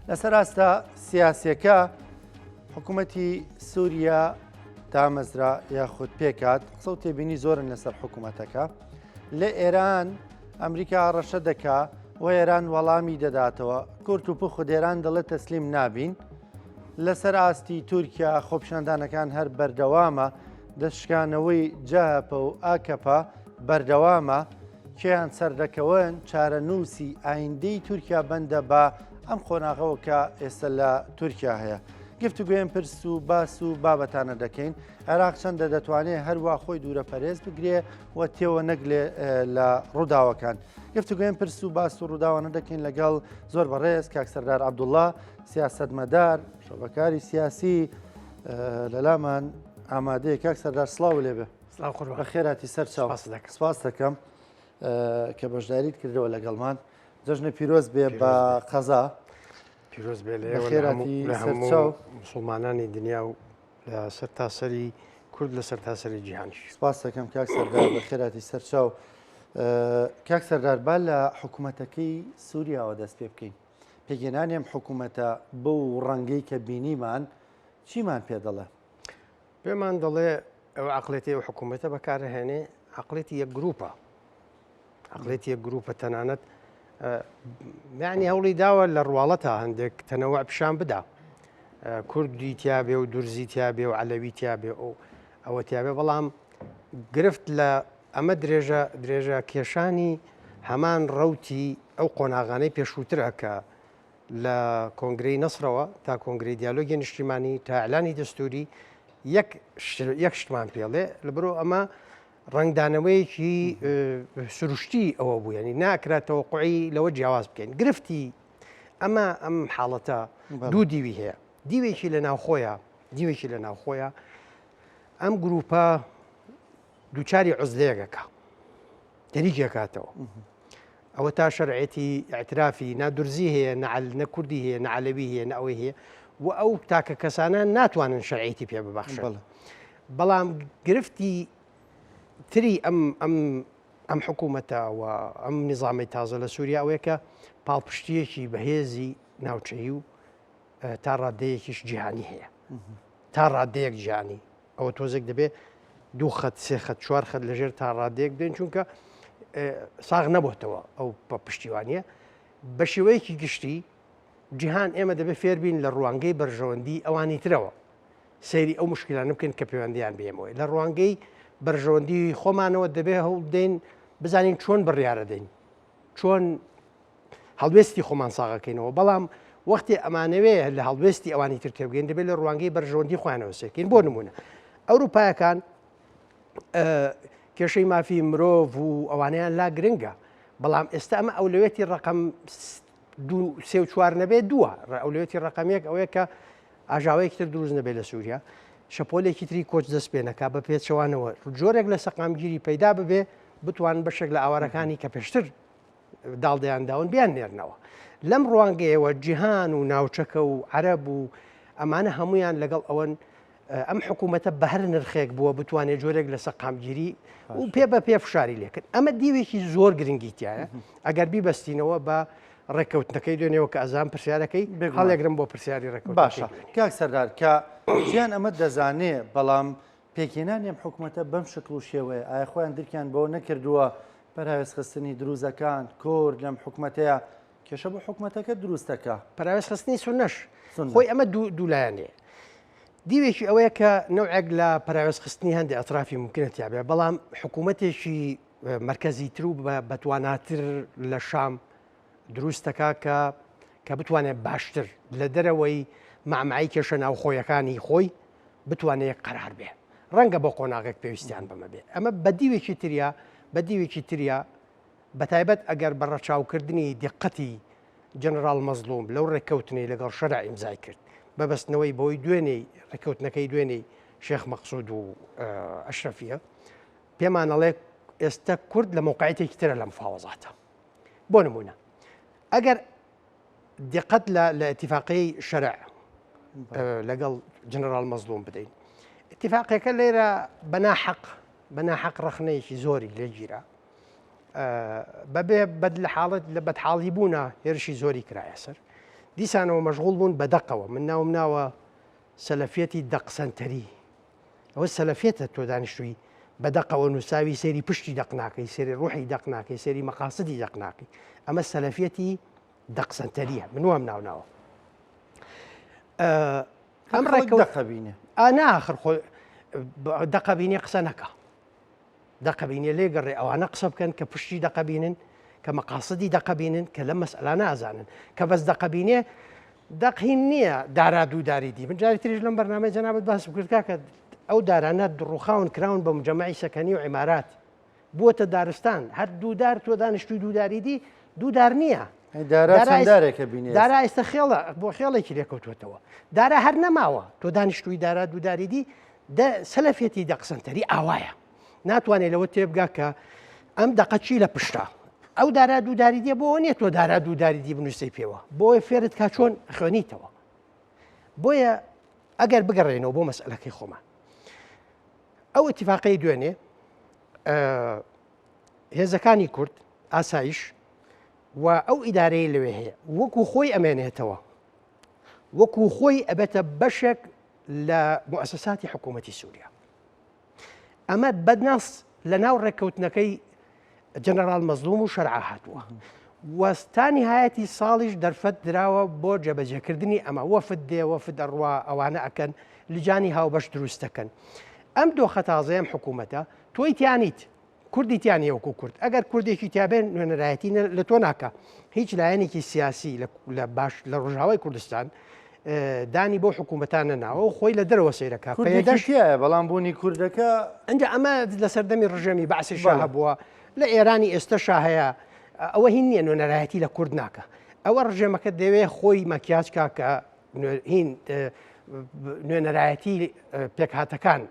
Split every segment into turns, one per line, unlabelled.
لەسەر ئاستا سیاسیەکە حکوومەتی سووریا دامەزرا یاخود پێکات قسە و تێبینی زۆرن لەسەر حکوومەتەکە لە ئێران ئەمریکا ڕەشە دەکا و ئێران وەڵامی دەداتەوە کورت و پوخ و دێران دەڵێت تەسلیم نابین لەسەر ئاستی تورکیا خۆپیشاندانەکان هەر بەردەوامە دەشکانەوەی جاپە و ئاکەپە بەردەوامە کێیان سەردەکەون چارەنووسی ئایندەی تورکیا بەندە بە ئەم خۆناغەوە کە ئێستا لە تورکیا هەیە گفتوگوێن پرس و باس و بابەتانە دەکەین عێراق چەندە دەتوانێت هەروە خۆی دوورە پەرێز بگرێ و تێوە نەگلێ لە ڕووداوەکان گفتوگوێن پرس و باس و ڕووداوانە دەکەین لەگەڵ زۆر بەڕێز کاک سەردار عەبدوڵڵا سیاسەتمەدار شۆڤەکاری سیاسی لەلامان ئامادەیە کاک سەردار سڵاو لێبێ بە خێراتی سەر چاو سپاس دەکەم کە بەشداریت کردەوە لەگەڵمان جەژنە پیرۆز بێ بە قەزا
پیرۆز بێ لە هەموو مسلمانانی دنیا و لە سەر تاسەری کورد لە سەر تاسەری جیهانیش
سپاس دەکەم کاک سەردار بە خێراتی سەر چاو کاک سەردار با لە حکوومەتەکەی سووریاوە دەست پێ بکەین پێگەێنانیم حکوومەتە بەو ڕەنگەی کە بینیمان چیمان پێ دەڵێ
پێمان دەڵێ ئەو عقلێتی و حکوومەتە بەکارهێنێ عقلێتی یەک گروپە عقلێتی یەک گروپە تەنانەت یعنی هەوڵی داوە لە ڕواڵەتە هەندێک تەنەوە پیشان بدا کوردی تیابێ و دورزی تیابێ و عەلەوی تیابێ ئەوە تیابێ بەڵام گرفت لە ئەمە درێژە کێشانی هەمان ڕەوتی ئەو قۆناغانەی پێشووترە کە لە کۆنگرەی نەسرەوە تا کۆنگرەی دیالۆگی نیشتیمانی تا ئەعلانی دەستوری یەک شتمان پێڵێ لەبەرۆ ئەمە ڕنگدانەوەیەکی سروشتی ئەوە بوو ینی ناکرێتەوە قوعی لەوە جیاواز بکەین گرفتی ئەم حاڵەتە دوو دیوی هەیە دیوێکی لە ناوخۆیە ئەم گروپە دووچاری عوزلەیەکەکە دەریکێکاتەوە ئەوە تا شەرعێتی ئاعترافی نادورزی هەیە نە کوردی هەیە نەعەلەوی هەیە نەوەی هەیە و ئەو تاکە کەسانە ناتوانن شەرعێتی پێ ببەخشن بەڵام گرفتی تری ئەم حکوومەتە و ئەم نظامی تازە لە سووریا ئەوەیە کە پاڵپشتیەکی بەهێزی ناوچەیی و تا ڕادەیەکیش جیهانی هەیە تا ڕادەیەک جیهانی ئەوە تۆزێک دەبێت دوو خەت سێ خەت چوار خەت لەژێر تا ڕادەیەک بێن چونکە ساغ نەبووتەوە ئەو پشتیوانیە بە شێوەیەکی گشتی جیهان ئێمە دەبێت فێربین لە ڕوانگەی بەرژەوەندی ئەوانی ترەوە سەیری ئەو مشکلانە بکەن کە پەیوەندیان بێمەوەی لە ڕوانگەی بەرژەوەندی خۆمانەوە دەبێت هەوڵ دێن بزانین چۆن بڕیارە دەین چۆن هەڵوێستی خۆمان ساغەکەینەوە بەڵام وەختی ئەمانەوەیە لە هەڵوێستی ئەوانی تر تێبگەین دەبێت لە ڕوانگەی بەرژەوەندی خۆیانەوە سێکەین بۆ نمونە ئەوروپایەکان کێشەی مافی مرۆڤ و ئەوانیان لا گرنگە بەڵام ئێستا ئەمە ئەولوێتی ڕقم سێ و چوار نەبێت دووە ئەولوێتی ڕقمێک ئەوەیە کە ئاژاوەیەکی تر دروست نەبێت لە سووریا شەپۆلێکی تری کۆچ دەست پێنەکە بە پێچەوانەوە جۆرێک لە سەقامگیری پەیدا ببێ بتوان بەشێک لە ئاوارەکانی کە پێشتر داڵدەیانداون بیان نێرنەوە لەم ڕوانگەیەوە جیهان و ناوچەکە و عەرەب و ئەمانە هەمویان لەگەڵ ئەوەن ئەم حکوومەتە بە هەر نرخێک بووە بتوانێت جۆرێک لە سەقامگیری و پێ بە پێ فشاری لێکرد ئەمە دیوێکی زۆر گرنگی تایە ئەگەر بیبەستینەوە بە ڕێککەوتنەکەی دوێنێەوە کە ئەزان پرسیارەکەی هەڵێگرم بۆ پرسیاری ڕێکەوت
باشە کاک سەردار کە ژیان ئەمە دەزانێ بەڵام پێکێنانیم حکوومەتە بەم شکل و شێوەیە ئایا خۆیان درکیان بۆ نەکردووە پەراوێزخستنی دروزەکان کۆر لەم حکوومەتەیە کێشە بۆ حکوومەتەکە دروستەکە
پەراوێزخستنی سونەش خۆی ئەمە دوولایەنێ دیوێکی ئەوەیە کە نەوعێک لە پەراوێزخستنی هەندێک ئەطرافی ممکنە تیابێ بەڵام حکوومەتێکی مرکزی تر و بەتواناتر لە شام دروستەکە کە بتوانێت باشتر لە دەرەوەی مامایی کێشە ناوخۆیەکانی خۆی بتوانێت قەرار بێ ڕەنگە بۆ قۆناغێک پێویستیان بەمە بێ ئەمە بەدیوێکی تریا بەتایبەت ئەگەر بە ڕەچاوکردنی دیقەتی جەنەرال مەزلوم لەو ڕێککەوتنی لەگەڵ شەرع ئیمزای کرد بەبەستنەوەی بۆی دوێنێی ڕێککەوتنەکەی دوێنێی شێخ مەقسوود و ئەشرەفیە پێمانەڵێ ئێستا کورد لە موقعیتێکی ترە لە مفاوەزاتە بۆ نمونە ئەگەر دقت لە اتفاقی شەرع لەگەڵ جەنەرال مەزلوم بدەین اتفاقەکە لێرە بەناحەق ڕەخنەیەکی زۆری لێگیرە بەبێ بەد لە حاڵت لە بەدحاڵی بوونە هێرشی زۆری کرایە سەر دیسانەوە مەشغوڵ بوون بە دەقەوە من ناوم ناوە سەلەفیەتی دەقسەنتەری ئەوە سەلەفێتە تۆ دانیشتووی بە دەقەوە نووساوی سێری پشتی دەقناکەی سێری ڕوحی دەقناکەی سێری مەقاسدی دەقناکەی ئەمە سەلەفیەتی دەقسەنتەریە من وام ناوناوە
ئەم ڕێکەوەقەبینێ
ناخر خۆ دەقەبینێ قسە نەکە دەقەبینێ لێگەڕێ ئەوانە قسە بکەن کە پشتی دەقەبینن کە مەقاسدی دەقەبینن کە لە مەسئلە نازانن کە بەس دەقەبینێ دەقهین نییە دارادووداریدی من جاری تریش لەم بەرنامەی جەنابەت باس بکردکە کە ئەو دارانە دڕوخاون کراون بە مجەمەعی سەکەنی و عیمارات بووەتە دارستان هەر دوودار تۆ دانیشتووی دووداریدی دوودار نییە
دارێکە بینێ
دارا ئێستا خێڵە بۆ خێڵێکی لێکەوتوێتەوە دارا هەر نەماوە تۆ دانیشتووی دارا دووداریدی سەلەفێتی دەقسەنتەری ئاوایە ناتوانێت لەوە تێبگا کە ئەم دەقەچی لە پشتا ئەو دارا دووداریدیە بۆ نیە تۆ دارا دووداریدی بنووسی پێوە بۆیە فێرت کا چۆن خوێنیتەوە بۆیە ئەگەر بگەڕێنەوە بۆ مەسئلەکەی خۆمان ئەو ئەتیفاقەی دوێنێ هێزەکانی کورد ئاسایش و ئەو ئیدارەیە لەوێ هەیە وەکو خۆی ئەمێنێتەوە وەکو خۆی ئەبێتە بەشێک لە مؤسساتی حکوومەتی سووریا ئەمە بەدناس لە ناو ڕێککەوتنەکەی جەنەرال مەزلوم و شەرع هاتووە وەستانی هایەتی ساڵیش دەرفەت دراوە بۆ جێبەجێکردنی ئەمە وەفد دێ وەفد دەڕوا ئەوانە ئەکەن لیجانی هاوبەش دروست دەکەن ئەم دۆخە تازەیەم حکوومەتە تۆی تیانیت کوردی تیانی وەکو کورد ئەگەر کوردێکی تیابێن نوێنەرایەتی لە تۆ ناکە هیچ لایەنێکی سیاسی لە باش لە ڕۆژاوای کوردستان دانی بۆ حکوومەتانە ناوە و خۆی لە دەرەوە سیرەکە
پێدەشیە بەڵام بوونی کوردەکە
ئەنج ئەمە لە سەردەمی ڕژەمی باسی شاه بووە لە ئێرانی ئێستاشا هەیە ئەوە هین نییە نوێنەرایەتی لە کورد ناکە ئەوە ڕژێمەکە دەوێت خۆی مەکیاجکە کە هین نوێنەرایەتی پێکهاتەکان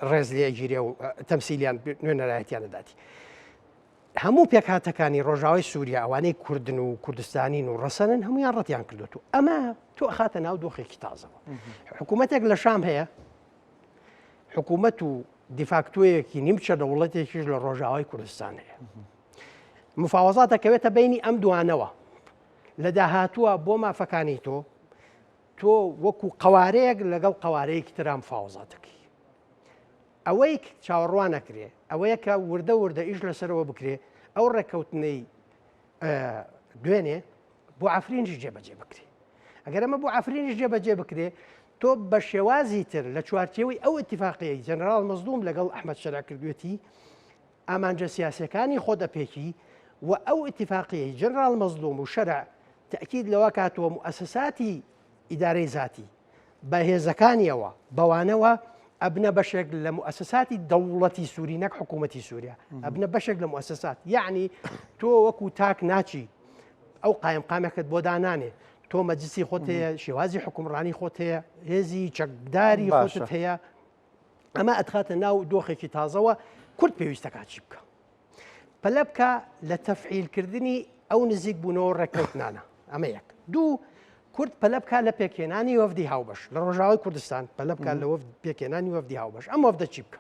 ڕێز لێگیرێ و تەمسیلیان نوێنەرایەتیان دەداتی هەموو پێکهاتەکانی ڕۆژاوای سووریا ئەوانەی کوردن و کوردستانین و ڕەسەنن هەمویان ڕەتیان کردوێت و ئەمە تۆ ئەخاتە ناو دۆخێکی تازەوە حکوومەتێک لە شام هەیە حکوومەت و دیفاکتۆیەکی نیمچە دەوڵەتێکیش لە ڕۆژاوای کوردستان هەیە مفاوەزات دەکەوێتە بینی ئەم دوانەوە لە داهاتووە بۆ مافەکانی تۆ وەکو قوارەیەک لەگەڵ قوارەیەکی ترا مفاوەزاتەکەی ئەوەی چاوەڕوان نەکرێ ئەوەیە کە وردە وردە ئیش لەسەرەوە بکرێ ئەو ڕێککەوتنەی دوێنێ بۆ ئافرینش جێبەجێ بکرێ ئەگەر ئەمە بۆ ئافرینش جێبەجێ بکرێ تۆ بە شێوازی تر لە چوارچێوەی ئەو ئەتیفاقیەی جەنەرال مەزلوم لەگەڵ ئەحمەد شەرع کردوێتی ئامانجە سیاسەکانی خۆ دەپێکی و ئەو ئەتیفاقیەی جەنەرال مەزلوم و شەرع تەکید لەوە کاتەوە مؤسساتی ئیدارەی زاتی بەهێزەکانیەوە بەوانەوە ئەبنە بەشێک لە مؤسساتی دەوڵەتی سووری نەک حکوومەتی سووریا ئەبنە بەشێک لە مؤسسات یعنی تۆ وەکو تاک ناچی ئەو قایم قامەکەت بۆ دانانێ تۆ مەجلیسی خۆت هەیە شێوازی حکومڕانی خۆت هەیە هێزی چەکداری خۆت هەیە ئەمە ئەدخاتە ناو دۆخێکی تازەوە کورد پێویستەکە چی بکە پەلە بکە لە تەفعیلکردنی ئەو نزیک بوونەوە ڕێککەوتنانە ئەمە یەک دوو کورد پەلە بکە لە پێکێنانی وەفدی هاوبەش لە ڕۆژاوای کوردستان پەلە بکە لە پێکێنانی وەفدی هاوبەش ئەم وەفدە چی بکە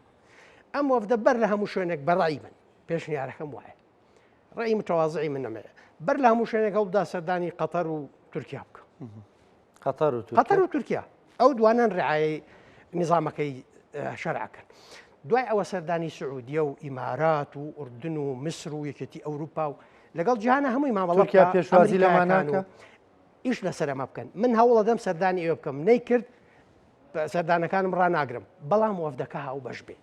ئەم وەفدە بەر لە هەموو شوێنێک بەڕای من پێشنیارەکەم وایە ڕێی متەواضعی من نەمەیە بەر لە هەموو شوێنێک هەوڵدا سەردانی قەتەر و تورکیا بکە قەتەر و تورکیا ئەو دوانان ڕعایەی نظامەکەی شەرعەکەن دوای ئەوە سەردانی سعودیە و ئیمارات و ئوردن و میسر و یەکێتی ئەوروپا و لەگەڵ جیهانە هەمووی مامەڵەکە
پێشوازی لەماناکە
ئیش لەسەرەمە بکەن من هەوڵە دەم سەردانی ئێوە بکەم نەیکرد سەردانەکانم ڕناگرم بەڵام وەفدەکە هاوبەش بێ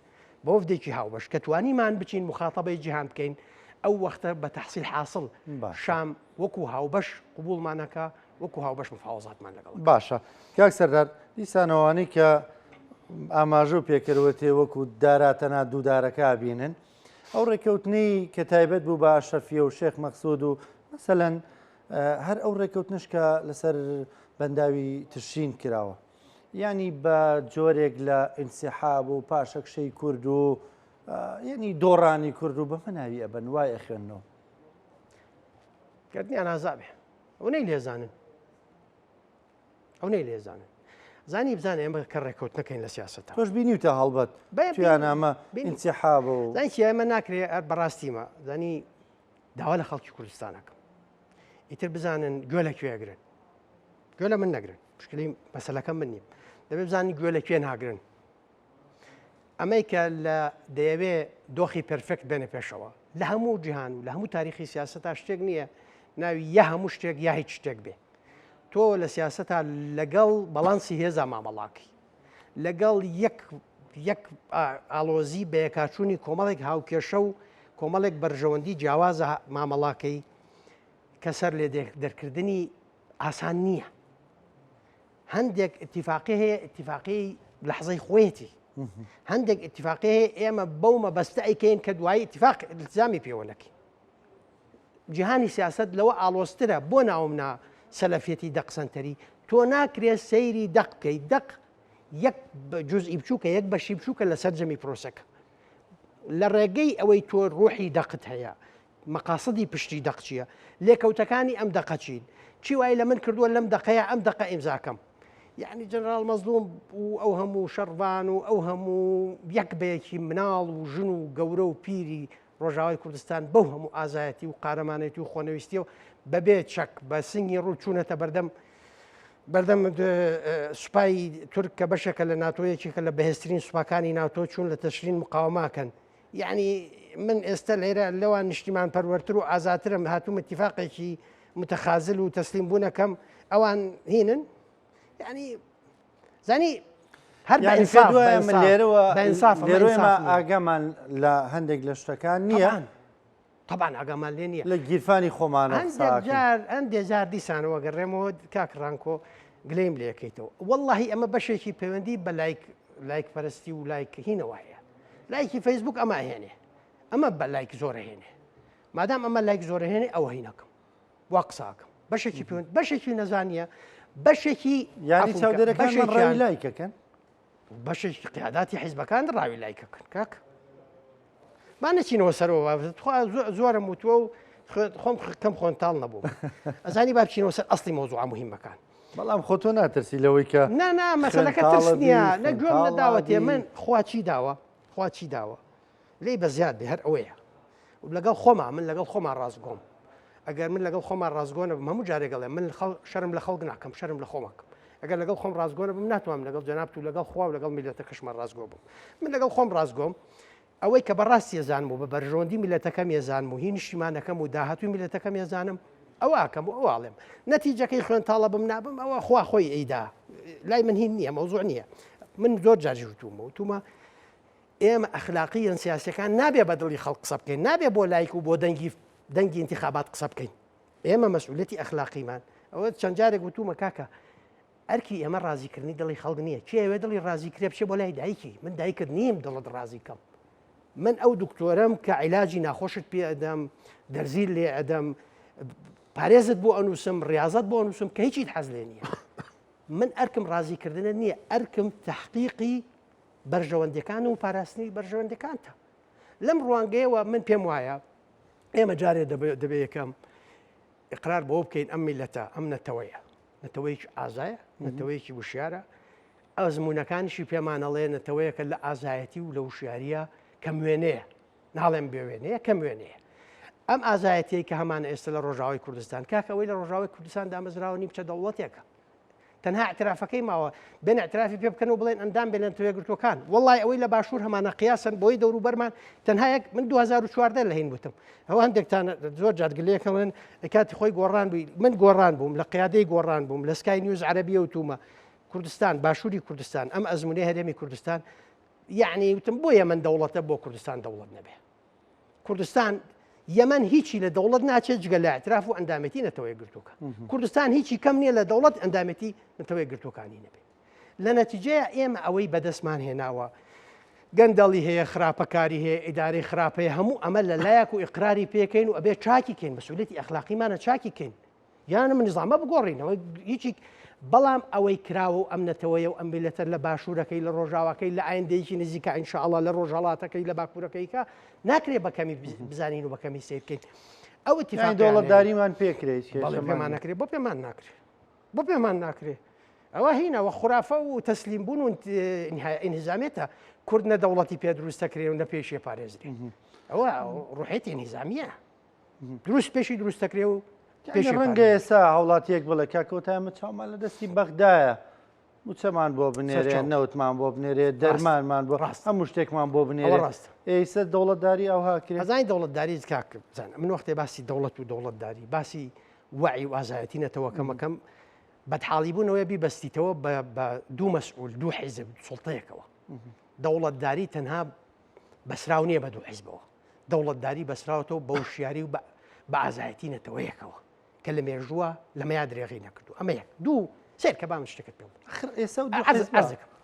بە وەفدێکی هاوبەش کە توانیمان بچین مخاتەبەی جیهان بکەین ئەو وەختە بە تەحسیل حاصل شام وەکو هاوبەش قبوڵمانەکە وەکو هاوبەش مفاوەزاتمان لەگەڵ
باشە کاک سەردار دیسانەوانی کە ئاماژە و پێکردوەتێ وەکو داراتەنا دوودارەکە بینن ئەو ڕێککەوتنی کە تایبەت بوو بە ئاشرەفیە و شێخ مەقسوود و مەسەلەن هەر ئەو ڕێککەوتنش کە لەسەر بەنداوی تشین کراوە ینی بە جۆرێک لە ئینسیحاب و پاشەکشەی کورد و یعنی دۆڕانی کورد و بەمە ناوی ئەبەن وای ئەخوێنەوە
کردنیان ئازابێ ئەو نەی لێزانن ئەو نەی لێزانن زانی بزانێ ئەمە کە ڕێککەوتنەکەین لە سیاسەتە
تۆش بینیوتە هەڵبەت تویان ئەمە ئینسیحاب و
زانکی ئەمە ناکرێت بەڕاستیمە زانی داوا لە خەڵکی کوردستانەکەم ئیتر بزانن گوێ لەکوێگرن گوێ لە من نەگرن مشکلی مەسەلەکەم من نیم دەبێت بزانانی گوێ لە کوێ ناگرن ئەمەی کە لە دەیەوێ دۆخی پرفکت بێنە پێشەوە لە هەموو جیهان و لە هەموو تاریخی سیاسەتا شتێک نییە ناوی یا هەموو شتێک یا هیچ شتێک بێ تۆ لە سیاسەتا لەگەڵ بەڵانسی هێزا مامەڵاکی لەگەڵ یەک ئالۆزی بەیەکاچوونی کۆمەڵێک هاوکێشە و کۆمەڵێک بەرژەوەندی جیاوازە مامەڵاکەی کەسەر لێ دەرکردنی ئاسان نییە هەندێک اتفاقی هەیە اتفاقی لەحظەی خۆیەتی هەندێک اتفاقی هەیە ئێمە بەو مەبەستە ئەیکەین کە دوایی اتفاق التزامی پێوە نەکەین جیهانی سیاست لەوە ئاڵۆزترە بۆ ناومنا سەلەفیەتی دەقسەنتەری تۆ ناکرێت سەیری دەق بکەیت دەق یەک جزئی بچووکە یەک بەشی بچووکە لەسەر جەمی پرۆسەکە لە ڕێگەی ئەوەی تۆ ڕوحی دەقت هەیە مەقاسدی پشتی دەق چییە لێکەوتەکانی ئەم دەقە چین چی وای لە من کردووە لەم دەقەیە ئەم دەقە ئیمزاکەم یعنی جنرال مەزلوم و ئەو هەموو شەڕبان و ئەو هەموو یەک بەیەکی مناڵ و ژن و گەورە و پیری ڕۆژاوای کوردستان بەو هەموو ئازایەتی و قارەمانێتی و خۆنەویستیەوە بەبێت چەک بە سنگی ڕوو چوونەتە بەردەم سوپای تورک کە بەشێکە لە ناتۆیەکی کە لە بەهێزترین سوپاکانی ناتۆ چوون لە تەشرین مقاوماکەن یعنی من ئێستا لێرە لەوان نیشتیمان پەروەرتر و ئازاترم هاتووم اتفاقێکی متخازل و تەسلیم بوونەکەم ئەوان هینن یعنی زانی هەر
من لێرەوە ئاگامان لە هەندێک لە شتەکان نییە
طبعا ئاگامان لێ نییە
لە گیرفانی خۆمانە
هەندێک جار دیسانەوە گەڕێمەوە کاک ڕانکۆ گلەیم لێکەیتەوە واللهی ئەمە بەشێکی پەیوەندی بە لایک پەرستی و لایک هینەوە هەیە لایکی فەیسبوک ئەمە هێنێ ئەمە بە لایک زۆرە هێنێ مادام ئەمە لایک زۆرە هێنێ ئەوە هینەکەم وا قساکەم بەشێکی پەیوەند بەشێکی نەزانیە بەشێکی
یانی چاودێرەکان ڕاوی لایکەکەن
بەشێکی قیاداتی حیزبەکان ڕاوی لایکەکەن کاک ما نەچینەوە سەرەوە زۆرم وتووە و خۆم کەم خۆنتاڵ نەبوو ئەزانی با بچینەوە سەر ئەسڵی مۆزوع مهمەکان
بەڵام خۆ تۆ ناترسی لەوەی کە
نا مەسەلەکە ترس نییە نە گوێم نەداوەتێ من خواچی داوە لێی بە زیاد بێ هەر ئەوەیە لەگەڵ خۆما من لەگەڵ خۆمان ڕازگۆم ئەگەر من لەگەڵ خۆمان ڕازگۆنە بم هەموو جارێگەڵێ من شەرم لە خەڵک ناکەم شەرم لە خۆمەکەم ئەگەر لەگەڵ خۆم ڕازگۆنە بم ناتوانم لەگەڵ جەناب و لەگەڵ خوا و لەگەڵ میلەتەکەشمان ڕازگۆ بووم من لەگەڵ خۆم ڕازگۆم ئەوەی کە بەڕاستی ێزانم و بە بەرژەوەندی میلەتەکەم ێزانم و هی نیشتیمانەکەم و داهاتوی میلەتەکەم ێزانم ئەوە ئاکەم و ئەوواڵێم نەتیجەکەی خوێنتاڵە بم نابم ئەوە خوا خۆی ئەیدا لای من هین نییە مەوزوع نییە من زۆر جاری وتومە ئێمە ئەخلاقیەن سیاسەکان نابێ بە دڵی خەڵک قسە بکەین نابێ بۆ لایک و بۆ دەنگی انتخابات قسە بکەین ئێمە مەسئولەتی ئەخلاقیمان ئەوە چەند جارێک وتومە کاکە ئەرکی ئێمە ڕازیکردنی دڵی خەڵک نییە چێوێ دڵی ڕازی کرێ بچێ بۆ لای دایکی من دایکت نیم دڵت ڕازیکەم من ئەو دکتۆرم کە عیلاجی ناخۆشت پێ ئەدەم دەرزیل لێ ئەدەم پارێزت بۆ ئەنووسم ڕاضت بۆ ئەنووسم کە هیچیت حەز لێ نییە من ئەرکم ڕازیکردنە نییە ئەرکم تحقیقی بەرژەوەندەکان و پاراستنی بەرژەوەندەکانتە لەم ڕوانگەیەوە من پێم وایە ئێمە جارێ دەبێ یەکەم ئقرار بۆ بکەین ئەم میلەتە ئەم نەتەوەیە نەتەوەیەکی ئازایە نەتەوەیەکی وشیارە ئەزمونونەکانیشی پێمانەڵێ نەتەوەیەکە لە ئازایەتی و لە وشیاریە کەم وێنەیە ناڵێم بێوێنەیە کەم وێنەیە ئەم ئازایەتی کە هەمان ئێستا لە ڕۆژاوی کوردستان کاکەوەی لە ڕۆژاوی کوردستان دامەزراوە نیمچە دەوڵەتێکە تەنها اعترافەکەی ماوە بێن اعترافی پێ بکەن و بڵێن ئەندام بێنن توێگرتوەکان وڵای ئەوەی لە باشوور هەمانە قیاسن بۆی دەوروبەرمان تەنها یەک من 2014 لە هین وتم ئەوە هەندێکتان زۆر جادگلەیەکەڵێن کاتی خۆی گۆڕان بووی من گۆڕان بووم لە قیادەی گۆڕان بووم لە سکای نیوز عەرەبیە وتومە کوردستان باشووری کوردستان ئەم ئەزمونەی هەرێمی کوردستان یعنی وتم بۆیە من دەوڵەتە بۆ کوردستان دەوڵەت نەبێ کوردستان یەمەن هیچی لە دەوڵەت ناچێت جگە لە اعتراف و ئەندامەتی نەتەوەی گرتووکە کوردستان هیچی کەم نییە لە دەوڵەت ئەندامەتی نەتەوەی گرتوەکانی نەبێت لە نەتیجەیە ئێمە ئەوەی بەدەستمان هێناوە گەندەڵی هەیە خراپەکاری هەیە ئیدارەی خراپەیە هەموو ئەمە لە لایەک و ئیقراری پێکەین و ئەبێ چاکی کەین مەسئولەتی ئەخلاقیمانە چاکی کەین یان من نظامە بگۆڕینەوە هیچی بەڵام ئەوەی کراوە و ئەم نەتەوەیە و ئەم میلەتە لە باشوورەکەی لە ڕۆژاواکەی لە ئایندەیەکی نزیکە ئینشاءڵڵا لە ڕۆژهەڵاتەکەی لە باکوورەکەیکە ناکرێت بەکەمی بزانین و بەکەمی سیر بکەین ئەو
دەوڵەتداریمان پێکرێت
پێمان ناکرێت بۆ پێمان ناکرێت بۆ پێمان ناکرێت ئەوە هینەوە خوراافە و تەسلیم بوون و ئینهزامێتە کورد نە دەوڵەتی پێ دروستەکرێ و نە پێشێ پارێزرێ ئەوە ڕوحێتی نظامیە دروست پێشی دروستەکرێ و پێشی
ڕەنگە ئێستا هاوڵاتیەک بڵێ کاکەوتایمە چاومان لە دەستی بەغدایە موچەمان بۆ بنێرێ نەوتمان بۆ بنێرێ دەرمانمان بۆ هەموو شتێکمان بۆ بنێرێ ئێستا دەوڵەتداری ئەوها کرێت
ئەزانی دەوڵەتداری کاک بزانە من وەختێ باسی دەوڵەت و دەوڵەتداری باسی وعی و ئازایەتی نەتەوەکەمەکەم بەدحاڵیبوونەوەی بیبەستیتەوە بە دوو مەسئول دوو حیزب سوڵتەیەکەوە دەوڵەتداری تەنها بەسراو نییە بە دوو حیزبەوە دەوڵەتداری بەسراوەوە بە وشیاری و بە ئازایەتی نەتەوەیەکەوە کە لە مێژووە لەمەیا درێغی نەکردو ئەمە یەک دوو سێر کە بام شتێکت پێ
ئێستا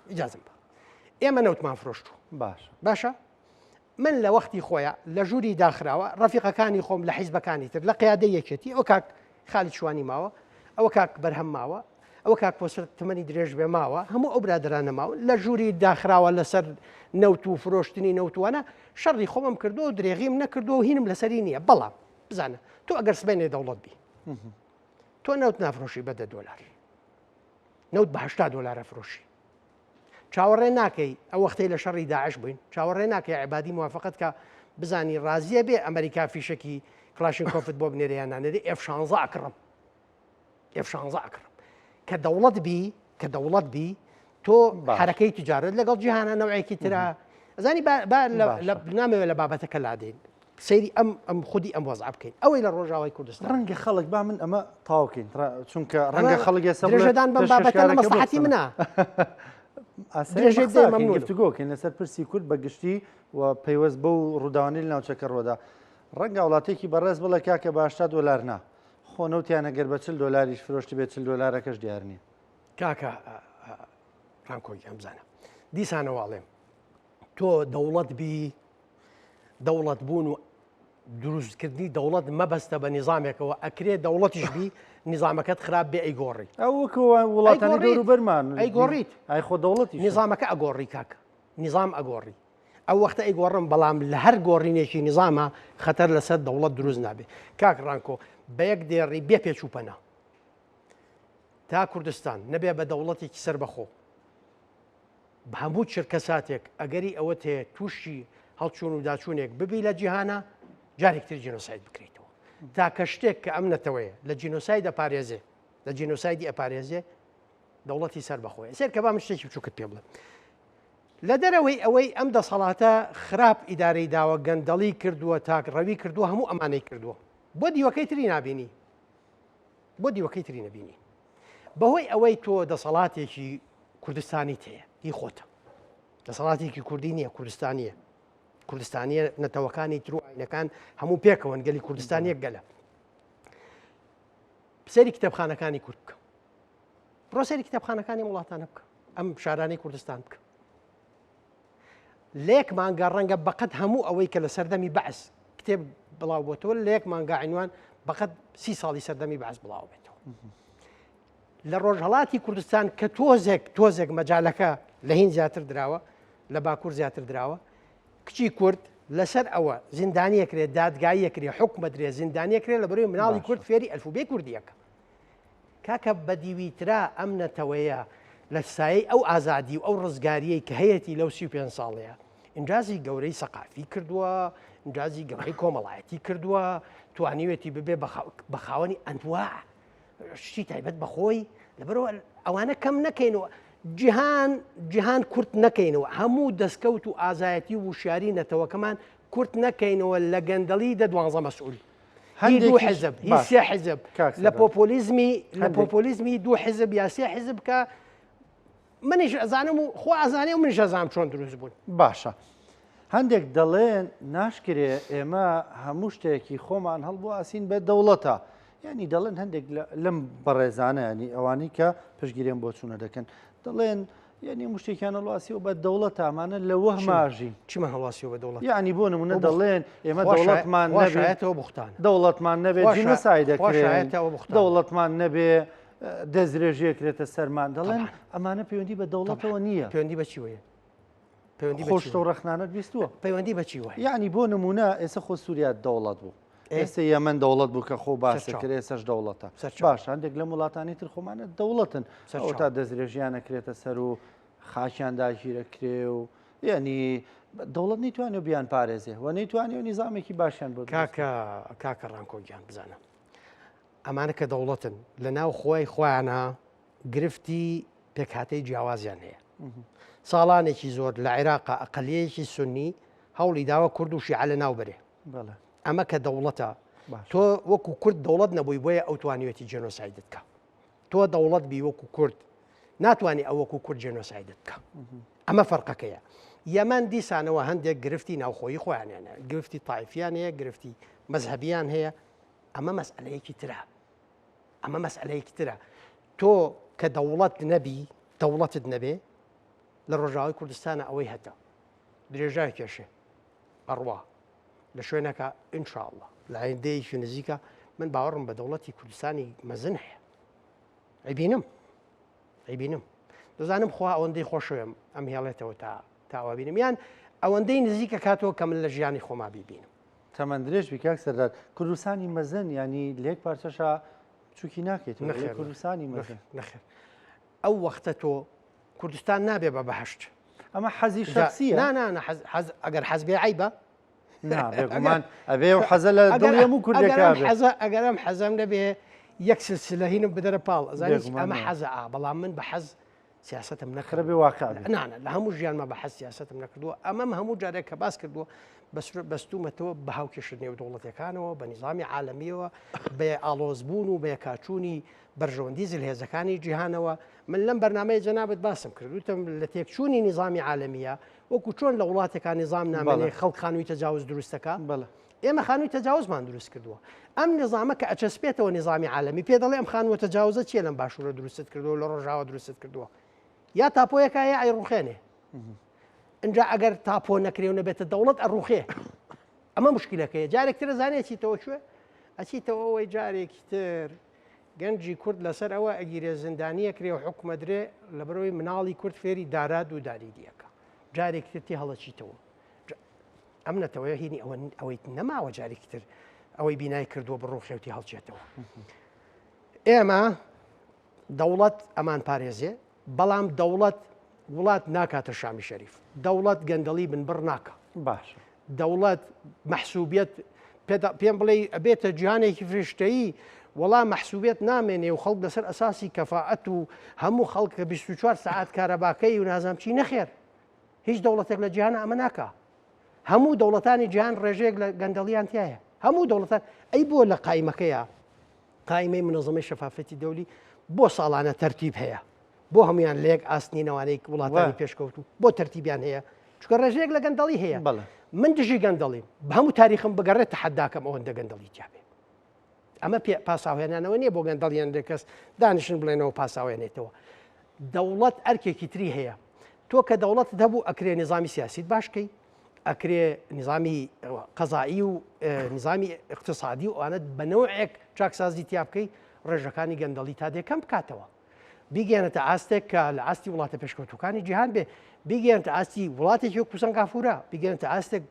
ئیجازم بە ئێمە نەوتمان فرۆشت باشە من لە وەختی خۆیان لە ژووری داخراوە ڕەفیقەکانی خۆم لە حیزبەکانی تر لە قیادەی یەکێتی ئەو کاک خالی شوانی ماوە ئەوە کاک بەرهەم ماوە ئەوە کاک پۆسەر تمەنی درێژ بێ ماوە هەموو ئەو برادرانە ماوە لە ژووری داخراوە لەسەر نەوت و فرۆشتنی نەوتوانە شەڕی خۆمم کردو و درێغیم نەکردو و هینم لەسەری نییە بەڵام بزانە تۆ ئەگەر سبێنێ دەوڵەت بی تۆ نەوت نافرۆشی بە $10 نەوت بە $80 فرۆشی چاوەڕێ ناکەی ئەو وەختەی لە شەڕی داعش بووین چاوەڕێ ناکەی عیبادی موافقت کە بزانی ڕازیە بێ ئەمریکا فیشکی کلاشینکۆفت بۆ بنێریان نانێری F-16 ئەکڕم F-16 ئەکڕم کە دەوڵەت بی تۆ حرەکەی تجارت لەگەڵ جیهانە نەوعێکی ترە ئەزانی نامەوێت لە بابەتەکە لادێن سەیری ئەم خودی ئەم وەزع بکەین ئەوەی لە ڕۆژاوای کوردستان
ڕەنگە خەڵک با من ئەمە تاوکەین چونکە ڕەنگە خەڵک
درێژەدان بەم بابەتە لە مەسلحەتی منە
گفتوگۆکەین لەسەر پرسی کورد بەگشتی و پەیوەست بە و ڕووداوانی لە ناوچەکە ڕۆدا ڕەنگە وڵاتێکی بەڕێز بڵێ کاکە بە $80 نا خۆنەوتیانە گەر بە $40 فرۆشتی بێت $40 دیار نییە
کاکە ڕانکۆی ئەم بزانە دیسانەواڵێم تۆ دەوڵەت بی دەوڵەت بوون و دروستکردنی دەوڵەت مەبەستە بە نیظامێکەوە ئەکرێت دەوڵەتیش بی نیظامەکەت خراپ بێ ئەیگۆڕی
ئەوکە وڵاتانی دەوروبەرمان
ئەیگۆڕیت
ئای خۆ دەوڵەتی
نیظامەکە ئەگۆڕی کاکە نیظام ئەگۆڕی ئەو وەختە ئەیگۆڕم بەڵام لە هەر گۆڕینێکی نیظامە خەتەر لەسەر دەوڵەت دروست نابێت کاک ڕانکۆ بە یەک دێڕی بێ پێچووپەنە تا کوردستان نەبێ بە دەوڵەتێکی سەر بەخۆ بە هەموو چرکە ساتێک ئەگەری ئەوە تێ تووشی هەڵچوون و داچوونێک ببی لە جیهانە جارێکتر جینۆساید بکرێتەوە تاکە شتێک کە ئەم نەتەوەیە لە جینۆساید ئەپارێزێ لە جینۆسایدی ئەپارێزێ دەوڵەتی سەر بەخۆیە سێر کە بام شتێکی بچووکت پێ بڵێ لە دەرەوەی ئەوەی ئەم دەسەڵاتە خراپ ئیدارەی داوە گەندەڵی کردووە تاکڕەوی کردووە هەموو ئەمانەی کردووە بۆ دیوەکەی تری نابینی بۆ دیوەکەی تری نەبینی بەهۆی ئەوەی تۆ دەسەڵاتێکی کوردستانی تەیە هی خۆتە دەسەڵاتێکی کوردی نییە کوردستانیە نەتەوەکانی تروعینەکان هەموو پێکەوەن گەلی کوردستانیەک گەلە سەری کتێبخانەکانی کورد بکە بڕۆ سەری کتێبخانەکانی وڵاتانە بکە ئەم شارانەی کوردستان بکە لێک مانگا ڕەنگە بەقەت هەموو ئەوەی کە لە سەردەمی بەعس کتێب بڵاو بۆتەوە لێک مانگا عینوان بەقەت 30 ساڵی سەردەمی بەعس بڵاو بێتەوە لە ڕۆژهەڵاتی کوردستان کە تۆزێک مەجالەکە لە هین زیاتر دراوە لە باکوور زیاتر دراوە کچی کورد لەسەر ئەوە زیندانیەکرێت دادگاییەکرێ حکومە درێ زیندانیەکرێت لە بەروی مناڵی کورد فێری ئەلفوبێ کوردیەکە کاکە بەدیویترا ئەم نەتەوەیە لە سایەی ئەو ئازادی و ئەو ڕزگاریەی کە هەیەی لەو 35 ساڵەیە ئینجازی گەورەی سەقافی کردووە ئینجازی گەورەی کۆمەڵایەتی کردووە توانیوێتی ببێ بە خاوەنی ئەنواع شتی تایبەت بەخۆی لەبەرەوە ئەوانە کەم نەکەینەوە جیهان کورت نەکەینەوە هەموو دەستکەوت و ئازایەتی و وشیاری نەتەوەکەمان کورت نەکەینەوە لە گەندەڵی دە 12 مەسئول هی دوو حزب هی سێ حزب لە پۆپۆلیزمی دوو حزب یا سێ حزب کە منیش ئەزانم و خۆ ئازانێ و منیش ئەزانم چۆن دروست بوون
باشە هەندێک دەڵێن ناشکرێ ئێمە هەموو شتێکی خۆمان هەڵبوو ئاسین بە دەوڵەتە ینی دەڵێن هەندێک لەم بەڕێزانە ینی ئەوانی کە پشگیریان بۆ چوونە دەکەن دەڵێن ینی مشتێکیان هەڵواسیەوە بە دەوڵەت ئامانە لە وەهماژی
چیمە هەڵواسیەوە بە دەوڵەت
یعنی بۆ نمونە دەڵێن ئێمە دەوڵەتمان
نەبێتەوە بوختان
دەوڵەتمان نەبێت جینۆساید دەکرێت دەوڵەتمان نەبێ دەستدرێژیەکرێتە سەرمان دەڵێن ئەمانە پەیوەندی بە دەوڵەتەوە نییە
پەیوەندی بە چیوەیە
خۆشتە و ڕەخنانەت بیستووە
پەیوەندی بە چیوە
یعنی بۆ نمونە ئێستا خۆ سووریا دەوڵەت بوو ئێستا یەمەن دەوڵەت بوو کە خۆ باسەکرێ ئێسەش دەوڵەتە باش هەندێک لە وڵاتانی تر خۆمانە دەوڵەتن تا دەستدرێژیانەکرێتە سەر و خاچیان داگیرەکرێ و یعنی دەوڵەت نەیتوانێت بیان پارێزێ و نەیتوانێت نیزامێکی باشیان بۆ
کاکە ڕانکۆگیان بزانە ئەمانە کە دەوڵەتن لە ناو خۆی خۆیانە گرفتی پێکهاتەی جیاوازیان هەیە. ساڵانێکی زۆر لە عێراقا ئەقەلیەیەکی سنی هەوڵی داوە کورد و شیعە لە ناو بەرێ. ئەمە کە دەوڵەتە تۆ وەکو کورد دەوڵەت نەبووی بۆیە ئەو توانیوێتی جێنۆسایدت بکە. تۆ دەوڵەت بی وەکو کورد ناتوانانی ئەو وەکو کورد جێنۆسایدت بکە. ئەمە فەرقەکەیە. یەمەن دیسانەوە هەندێک گرفتی ناوخۆیی خۆیانیانە، گرفتی تایفیان هەیە، گرفتی مەزهەبیان هەیە. ئەمە مەسئلەیەکی ترە. ئەمە مەسئلەیەکی ترە. تۆ کە دەوڵەت نەبی دەوڵەتت نەبێ لە ڕۆژاوی کوردستانە ئەوەی هەتە درێژای کێشێ ئەڕوا لە شوێنەکە ئینشاءڵڵا لە ئایندەیەکی نزیکە من باوەڕم بە دەوڵەتی کوردستانی مەزن هەیە. ئەیبینم دەزانم خوا ئەوەندەی خۆشەوێم ئەم هێڵێتەوە تاوابینم یان ئەوەندەی نزیکە کاتەوە کە من لە ژیانی خۆما بیبینم.
تەمەندرێژ بیکاک سەردار کوردستانی مەزن ینی لێک پارچەشە چووکی ناکەیت کوردستانی مەزن
نەخێر ئەو وەختە تۆ کوردستان نابێ بە بەهشت.
ئەمە حەزی شخصیە
ئەگەر حەزبێ عیبە
بێگومان ئەبێ و حەزە لە دڵ هەموو کوردەکە
ئەگەرم حەزەم لەبێ یەک سلسلە هینم بدەرە پاڵ ئەمە حەزە بەڵام من بە حەز سیاستم نەکرە
بێ واقع
نانە لە هەموو ژیانمە بە حەز سیاستم نەکردووە. ئەمەم هەموو جارێک کە باس کردووە بەستومەتەوە بە هاوکێشت نێو دەوڵەتەکانەوە بە نیزامی عالەمیەوە بە ئاڵۆزبوون و بە کاچوونی بەرژەوەندی زلهێزەکانی جیهانەوە. من لەم بەرنامەیە جەنابەت باسم کردوتم لە تێکچوونی نیزامی عالەمیە وەکو چۆن لە وڵاتەکان نظام نامێنێ خەڵک خانووی تەجاوز دروستەکە ئێمە خانووی تەجاوزمان دروست کردووە. ئەم نظامە کە ئەچەسپێتەوە نیزامی عالەمی پێ دەڵێ ئەم خانووە تەجاوزە چیە لەم باشوورە دروست کردووە لە ڕۆژاوە دروست کردووە یا تاپۆیەکە یا ئەیڕوخێنێ. اینجا ئەگەر تاپۆ نەکرێ و نەبێتە دەوڵەت ئەڕوخێ. ئەمە مشکلەکەیە. جارێکترە زانێتیتەوە کوێ ئەچیتەوە ئەوەی جارێکی تر گەنجی کورد لەسەر ئەوە ئەگیرێ زندانیە کرێ و حکومە درێ لە بەرەوەی مناڵی کورد فێری داراد و داریدیەکە جارێکی تر هەڵەچیتەوە. ئەم نەتەوەی هینی ئەوەی نەماوە جارێکی تر ئەوەی بینای کردووە بڕوخێوتی هەڵچێتەوە. ئێمە دەوڵەت ئەمان پارێزێ بەڵام دەوڵەت وڵات ناکاتە شامی شەریف. دەوڵەت گەندەڵی بنبڕ ناکە.
باش
دەوڵەت مەحسوبیت پێم بڵێ ئەبێتە جیهانێکی فریشتەیی وەڵام مەحسوبیت نامێنێ و خەڵک لەسەر ئەساسی کەفاعەت و هەموو خەڵکە 24 ساعت کارەباکەی و نازام چی نەخێر. هیچ دەوڵەتێک لە جیهانە ئەمە ناکە. هەموو دەوڵەتانی جیهان ڕێژەیەک لە گەندەڵیان تایە. هەموو دەوڵەتان ئەی بۆ لە قایمەکەیە قایمەی منەظەمەی شەفافەتی دەولی بۆ ساڵانە تەرتیب هەیە بۆ هەمویان لەیەک ئاستنینەوانەی وڵاتانی پێشکەوت و بۆ تەرتیبیان هەیە چکە ڕێژەیەک لە گەندەڵی هەیە. من دژی گەندەڵیم بە هەموو تاریخم بگەڕێت تەحەداکەم ئەوەندە گەندەڵی تیاابێ. ئەمە پاساوهێنانەوە نییە بۆ گەندەڵیان کەس دانیشن بڵێنەوە پاساوێنێتەوە. دەوڵەت ئەرکێکی تری هەیە. تۆ کە دەوڵەت دەبوو ئەکرێ نظامی سیاسیت باشکەی ئەکرێ نظامی قەزایی و نظامی اقتصادی و ئەوانە بەنەوەیەک چاکسازی تیا بکەی ڕێژەکانی گەندەڵی تا دێکەم بکاتەوە. بیگەێنێتە ئاستێک کە لە ئاستی وڵاتە پێشکەوتوەکانی جیهان بێ بیگەێنێتە ئاستی وڵاتێکی وەکو سەنگافورە بیگەێنێتە ئاستێک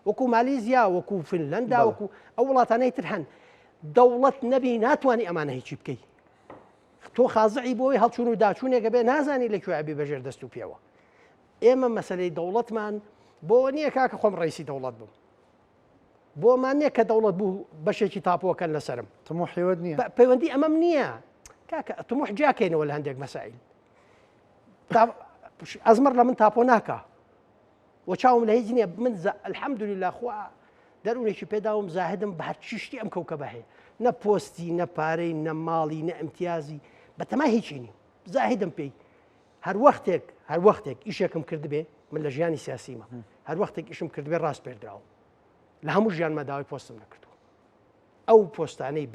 وەکو مالیزیا وەکو فنلەندا وەکو ئەو وڵاتانەی تر هەن. دەوڵەت نەبی ناتوانانی ئەمانە هیچی بکەی. تۆ خازعی بۆی هەڵچوون و داچوونێکە بێ نازانی لەکوێ بێ بەژێر دەست و پێوە. ئێمە مەسەلەی دەوڵەتمان بۆ نییە کاکە خۆم ڕیسی دەوڵەت بووم. بۆمان نییە کە دەوڵەت بوو بەشێکی تاپۆکەن لەسرم.
تموحیوت نییە.
پەیوەندی ئەمەم نییە. کاکە تموح جاکەینەوە لە هەندێک مەسائل. ئەزمەر لە من تاپۆ ناکە. و چاوم لە هیچ نییە من الحەمدولیلا خوا دەروونێکی پێداوم زاهدم بە هەر چیشتی ئەم کەوکەبە هەیە. نە پۆستی نە پارەی نە ماڵی نە ئیمتیازی بەتەما هیچی نیم. زاهدم پێی هەر وەختێک ئیشێکم کرد بێ من لە ژیانی سیاسیمە هەر وەختێک ئیشم کرد بێ ڕاست پێدراوە لە هەموو ژیانمە داوای پۆستم نەکردووە. ئەو پۆستانەی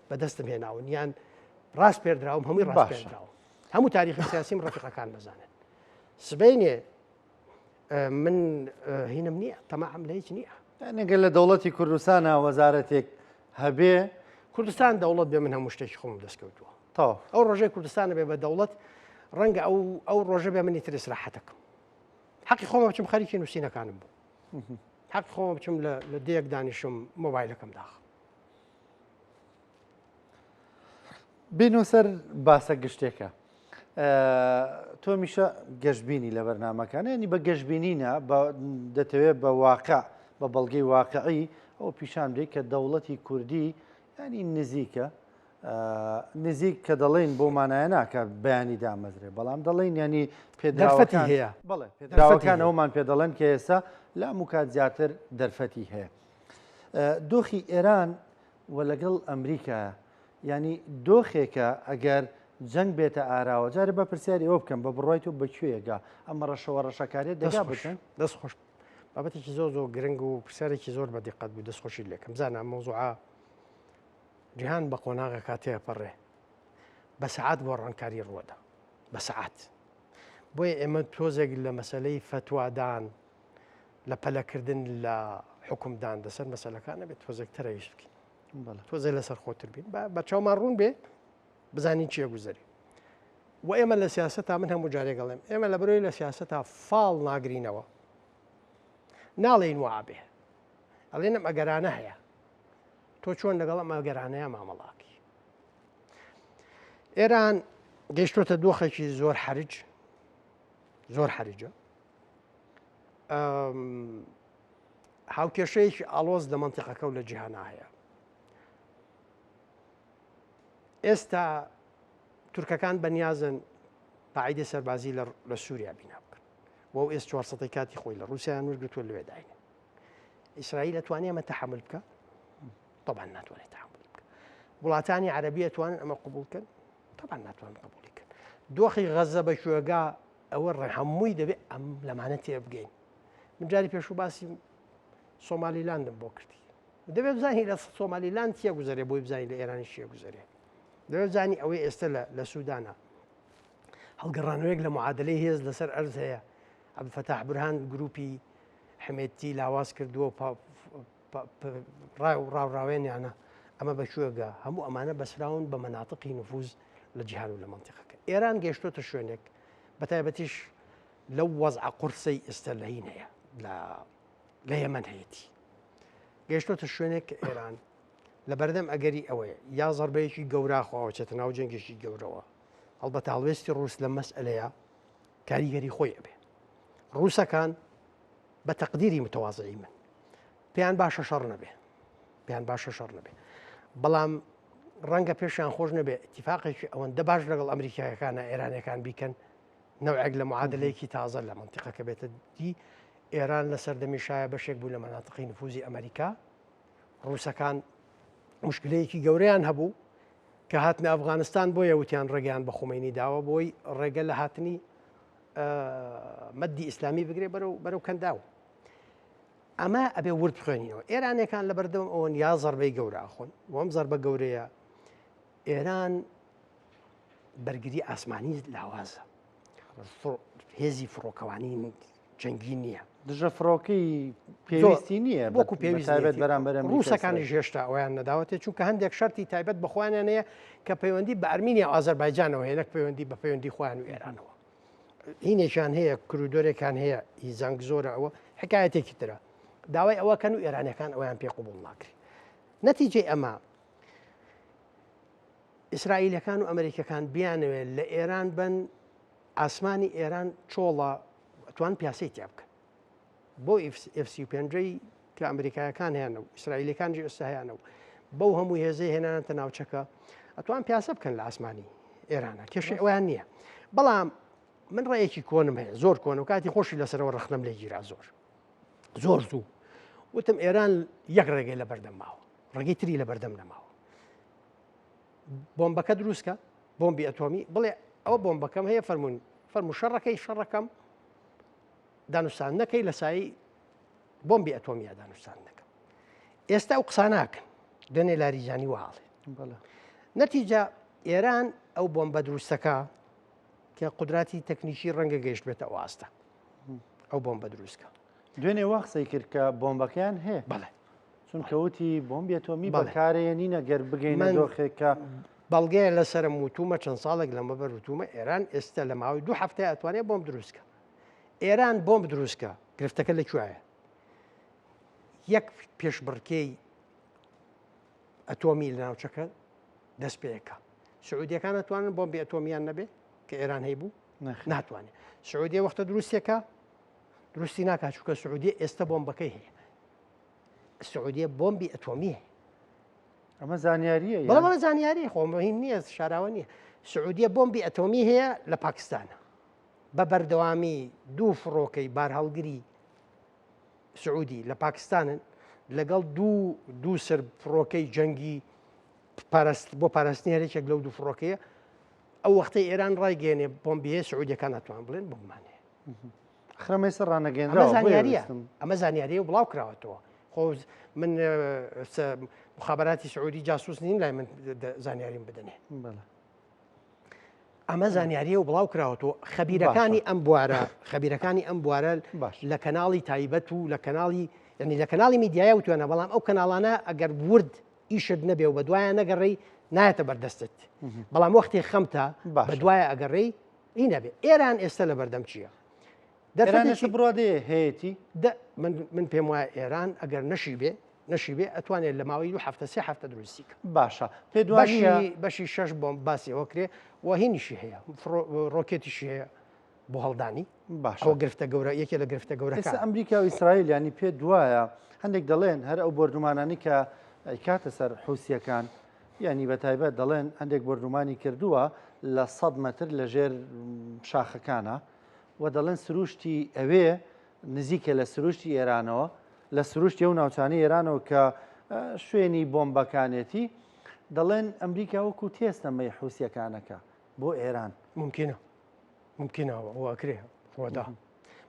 بەدەستم هێناون یان ڕاست پێدراوم هەمووی ڕاست پێدراوە. هەموو تاریخی سیاسیم ڕەفیقەکان بزانن. سبەینێ من هینم نییە تەماعم لە هیچ نییە.
نەگەر لە دەوڵەتی کوردستانە وەزارەتێک هەبێ
کوردستان دەوڵەت بێ من هەموو شتێکی خۆم دەستکەوتووە. ئەو ڕۆژەی کوردستانە بێ بە دەوڵەت ڕەنگە ئەو ڕۆژە بێ منی ترس ڕاحەتەکەم. حەقی خۆمە بچم خەریکی نووسینەکانم بوو. حەقی خۆمە بچم لە دەیەک دانیشم مۆبایلەکەم داخ.
بینۆ سەر باسە گشتێکە. تۆ میشە گەشتبینی لە بەرنامەکان ینی بە گەشتبینینە دەتەوێت بە واقع بە بەڵگەی واقعی ئەو پیشان بدەیت کە دەوڵەتی کوردی ینی نزیکە نزیک کە دەڵێن بۆ مانایە ناکە بەیانی دامەزرێ بەڵام دەڵێن ینی
دەرفەتی هەیە
بڵێ پێدراوەکان ئەومان پێ دەڵێن کە ئێستا لام و کات زیاتر دەرفەتی هەیە دۆخی ئێران و لەگەڵ ئەمریکا ینی دۆخێکە ئەگەر جەنگ بێتە ئاراوە جارە بە پرسیاری ئەوە بکەم بە بڕایت و بەکوێگا ئەمە ڕەشەوە ڕەشەکاریت دەگا بکەن
دەست خۆش بابەتێکی زۆر زۆر گرنگ و پرسیارێکی زۆر بە دیقەت بوو دەستخۆشی لێکم زانە مۆزوعە جیهان بە قۆناغە کاتەیە پەڕێ بە سەعات بۆ ڕەنکاری ڕووەدا بە سەعات بۆیە ئێمە تۆزێک لە مەسلەی فتوادان لە پەلەکردن لە حکومدان دەسەر مەسلەکانە بێت تۆزێک تەرەویش بکەین تۆزێک لەسەر خۆتر بین بە چاومان ڕوون بێ بزانین چیە گوزەری و ئێمە لە سیاسەتا من هەموو جارێک گەڵێم ئێمە لە بەرۆی لە سیاسەتا فاڵ ناگرینەوە ناڵێین وابێ ئەڵێنم ئەگەرانە هەیە تۆ چۆن لەگەڵ ئەمە ئەگەرانەیە مامەڵاکی ئێران گەیشتۆتە دۆخێکی زۆر حرج زۆر حرجە هاوکێشەیەکی ئاڵۆز لە منتیقەکە و لە جیهانا هەیە ئێستا تورکەکان بەنیازن قاعیدە سەربازی لە سووریا بینا بکەن بۆ ئێس 400 کاتی خۆی لە رووسیان وەرگتووە لەوێداینە ئیسرائیل ئەتوانێ ئەمە تەحمل بکە طبعا ناتوانێت تحمل بکە وڵاتانی عەرەبی ئەتوانن ئەمە قبول بکەن طبعا ناتوانن قبولی بکەن دۆخی غەزە بە شوێگا ئەوە هەمووی دەبێت ئەم لەمانە تێبگەین من جاری پێشوو باسی سۆمالیلاندم بۆ کردی دەبێت بزانی لە سۆمالیلاند چیە گوزەرێ بۆی بزانی لە ئێرانی چیە گوزەرێ دەبێت بزانی ئەوەی ئێستا لە سوودانە هەڵگەڕانەوەیەک لە معادلەی هێز لەسەر ئەرز هەیە عەبدولفەتاح بورهان گروپی حمێتی لاواز کردووە ڕاوڕاوێنیانە ئەمە بەشوێگە هەموو ئەمانە بەسراون بە مەناتقی نفوز لە جیهان و لە منتیقەکە ئێران گەیشتۆتە شوێنێک بەتایبەتیش لەو وەزع قورسەی ئێستا لە هین هەیە لە یەمەن هەیەتی گەیشتۆتە شوێنێک کە ئێران لە بەردەم ئەگەری ئەوەیە یا زەربەیەکی گەوراخواوە چێتە ناو جەنگێکی گەورەوە هەڵبەتە هەڵوێستی ڕووس لە مەسئلەیە کاریگەری خۆی ئەبێ ڕووسەکان بە تەقدیری متەوازعی من پێیان باشە شەڕ نەبێ پێیان باشە شەڕ نەبێ بەڵام ڕەنگە پێشیان خۆش نەبێ اتفاقێکی ئەوەندە باش لەگەڵ ئەمریکایەکانە ئێرانەکان بیکەن نەوعێک لە معادلەیەکی تازە لە منتیقەکە بێتە دی ئێران لە سەردەمی شایە بەشێک بوو لە مەناتقی نفوزی ئەمریکا ڕووسەکان مشکلەیەکی گەورەیان هەبوو کە هاتنە ئەفغانستان بۆیە وتیان ڕێگەیان بە خومینی داوە بۆی ڕێگە لە هاتنی مەدی ئیسلامی بگرێ بەرەو کەنداو ئەمە ئەبێ ورد بخوێنینەوە ئێرانەکان لە بەردەم ئەوەن یا زەربەی گەورە ئاخۆن وەم زەربە گەورەیە ئێران بەرگری ئاسمانی لاوازە هێزی فڕۆکەوانی جەنگی نییە
دژە فڕۆکەی پێویستی نییە
بۆکو پێویست
بەرامبەر
ڕووسەکانی ژێشتا ئەویان نەداوەتێ چونکە هەندێک شەرتی تایبەت بەخوایان هەیە کە پەیوەندی بە ئەرمینیا ئازەربایجانەوە هەیە نەک پەیوەندی بە پەیوەندی خۆیان و ئێرانەوە هینێکیان هەیە کرودۆرێکان هەیە هیزانگ زۆرە ئەوە حکایەتێکی ترە داوای ئەوەکەن و ئێرانەکان ئەویان پێ قبوڵ ناکری نەتیجەی ئەمە ئیسرائیلەکان و ئەمریکەکان بیانەوێت لە ئێران بن ئاسمانی ئێران چۆڵە ئەتوان پیاسەی تیا بکەن بۆ F-35 کە ئەمریکایەکان هیانە و ئیسرائیلەکانجی ئێستا هیانە و بەو هەموو هێزەی هێنانتە ناوچەکە ئەتوان پیاسە بکەن لە ئاسمانی ئێرانە کێشەی ئەویان نییە بەڵام من ڕێیەکی کۆنم هەیە زۆر کۆن و کاتی خۆشی لەسەرەوە ڕخنەم لێ گیرا زۆر زوو وتم ئێران یەک ڕێگەی لە بەردەم ماوە ڕێگەی تری لە بەردەم نەماوە بۆمبەکە دروستکە بۆمبی ئەتۆمی بڵێ ئەوە بۆمبەکەم هەیە فەرمو شەڕەکەی شەڕەکەم دانوستان نەکەی لە سایی بۆمبی ئەتۆمیە دانوستان نەکەم ئێستا ئەو قسە ناکەن دوێنێ لاریجانی وهاڵێ نەتیجە ئێران ئەو بۆمبە دروستەکە کە قودراتی تەکنیکی ڕەنگە گەیشت بێتە ئەوواستە ئەو بۆمبە دروستکە
دوێنێ وا قسەی کرد کە بۆمبەکەیان هەیە
بەڵێ
چونکەوتی بۆمبی ئەتۆمی بەکارەیە نینە گەر بگەینە دۆخێکە
بەڵگەیە لەسرم وتومە چەند ساڵێک لەمە بەروتومە ئێران ئێستا لە ماوەی 2 هەفتەیە ئەتوانێت بۆمب دروستکە ئێران بۆمب دروستکە گرفتەکە لەکوایە یەک پێشبڕکێی ئەتۆمی لە ناوچەکە دەست پێەکە سعودیەکان ئەتوانن بۆمبی ئەتۆمیان نەبێ کە ئێران هەیبوو ناتوانێت سعودیە وەختە دروستێکە درستی ناکات چونکە سعودیە ئێستا بۆمبەکەی هەیە سعودیە بۆمبی ئەتۆمی هەیە
ئەمە زانیاریە
بەڵام زانیاری خۆمەهین نییە شاراوە نییە سعودیە بۆمبی ئەتۆمی هەیە لە پاکستانە بە بەردەوامی دوو فڕۆکەی بار هەڵگری سعودی لە پاکستانن لەگەڵ دوو سەر فڕۆکەی جەنگی بۆ پاراستنی هەرێکێک لەو دوو فڕۆکەیە ئەو وەختەی ئێران ڕایگەێنێ بۆمبیە سعودیەکان ناتوان بڵێن بۆمانێ
خرەمەی سەر ڕانەگەێنراوە
زانیاریە ئەمە زانیاریە و بڵاو کراوەتەوە خۆ من مخابراتی سعودی جاسوس نین لای من زانیاریم بدەنێ ئەمە زانیاریە و بڵاو کراوەتەوە خەبیرەکانی ئەم بوارە لە کەناڵی تایبەت و لە کەناڵی یعنی لە کەناڵی میدیایە وتوانە بەڵام ئەو کەناڵانە ئەگەر ورد ئیشت نەبێ و بە دوایە نەگەڕێی نایەتە بەردەستت بەڵام وەختی خەمتە بە دوایە ئەگەڕێی ئی نەبێ ئێران ئێستا لە بەردەم چییە
بڕادێ هەیەی
من پێم وایە ئێران ئەگەر نەشی بێ ئەتوانێت لە ماوەی 7 دروستیکە
باشە پێ
بەشی 6 بۆم باسیەوە کرێ وهینیشی هەیە ڕۆکێتیشی هەیە بۆ هەڵدانی باشەوە گرفتە گەورە یەکێ لە گرفتە گەورەکە
ئەمریکا و ئیسرائیل ینی پێ دوایە هەندێک دەڵێن هەر ئەو بردومانانی کە کاتە سەر حوسیەکان ینی بە تایبەت دەڵێن هەندێک بردومانی کردووە لە 100 مەتر لە ژێر شاخەکانە و دەڵێن سروشتی ئەوێ نزیکە لە سروشتی ئێرانەوە لە سروشتی ئەو ناوچانی ئێرانەوە کە شوێنی بۆمبەکانێتی دەڵێن ئەمریکا وەکو تێستەمەی حوسیەکانەکە بۆ ئێران
ممکنەوە ئەوکرێ خۆدا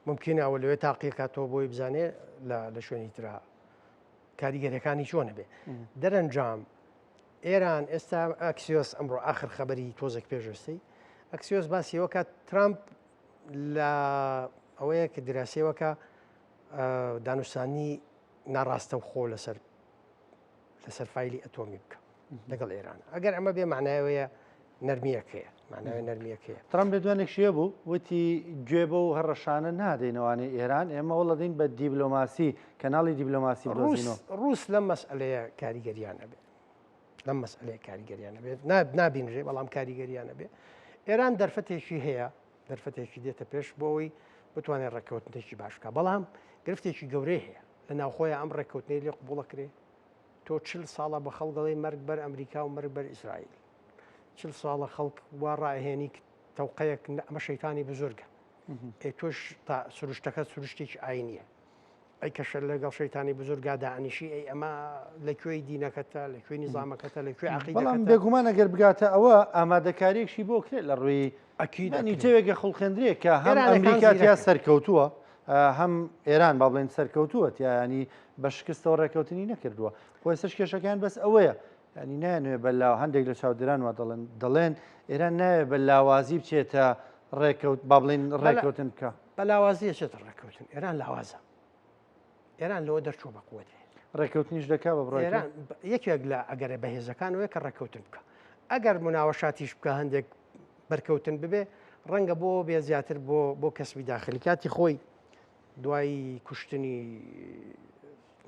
ممکنەوە لەوێ تاقیەکاتەوە بۆی بزانێ لە شوێنی ترا کاریگەریەکانی چۆنە بێ دەرەنجام ئێران ئێستا ئەکسیۆس ئەمڕۆ آخر خەبەری تۆزێک پێشوەستەی ئەکسیۆس باسیەوە کە ترامپ لە ئەوەیە کە دراسیەوەکە دانوستانی ناڕاستە و خۆ لەسەر فایلی ئەتۆمی بکە لەگەڵ ئێران ئەگەر ئەمە بێ معناوەیە نەرمیەکەیە معناوی نەرمیەکەیە
ترامپ لە دوانێک شێ بوو وتی گوێ بە و هەڕەشانە نادەینەوانێ ئێران ئێمە وەڵ دەین بە دیبلۆماسی کەناڵی دیبلۆماسی
ڕوس لەم مەسئلەیە کاریگەریانە بێ لەم مەسئلەیە کاریگەریانە بێت نابینرێ بەڵام کاریگەریانە بێ ئێران دەرفەتێکی هەیە دەرفەتێکی دێتە پێش بۆەوەی بتوانێت ڕێککەوتنێکی باشکە بەڵام گرفتێکی گەورەی هەیە لە ناوخۆیە ئەم ڕێککەوتنەی لێ قبوڵەکرێ تۆ 40 ساڵە بە خەڵگەڵی مەرگ بەر ئەمریکا و مەرگ بەر ئیسرائیل 40 ساڵە خەڵک وا ڕائهێنی تەوقەیەک ئەمە شەیتانی بزرگە تۆش تا سروشتەکە سروشتێکی ئاینیە ئەی کەشە لەگەڵ شەیتانی بزرگادا ئەنیشی ئەی ئەمە لەکوێی دینەکەتە لەکوێ نظامەکەتە لەکوێ عقیدەکەتە
بەڵام بێگومان ئەگەر بگاتە ئەوە ئامادەکاریەکشی بۆ کرێت لە ڕووی ئەکیدنیوێکە خڵخێندریە کە هەم ئەمریکاتیا سەرکەوتووە هەم ئێران با بڵێن سەرکەوتووە ینی بە شکستەوە ڕێکەوتنی نەکردووە خۆی سەر کێشەکان بەس ئەوەیە ینی نایانوێ بەلاو هەندێک لە چاودێران وا دەڵێن ئێران نایە بە لاوازی بچێتە ڕێکەوت با بڵێن ڕێکەوتن بکە
بە لاوازیە چێتە ڕێکەوتن ئێران لاوازە ئێران لەوە دەرچوو بە قووەتێ
ڕێکەوتنیش دەکا بە بڕۆ
ئێران یەکێک لە ئەگەرە بەهێزەکانەوەی کە ڕێکەوتن بکە ئەگەر مناوەشاتیش بکە هەندێک بەرکەوتن ببێ ڕەنگە بۆ بێ زیاتر بۆ کەسبی داخلی کاتی خۆی دوایی کوشتنی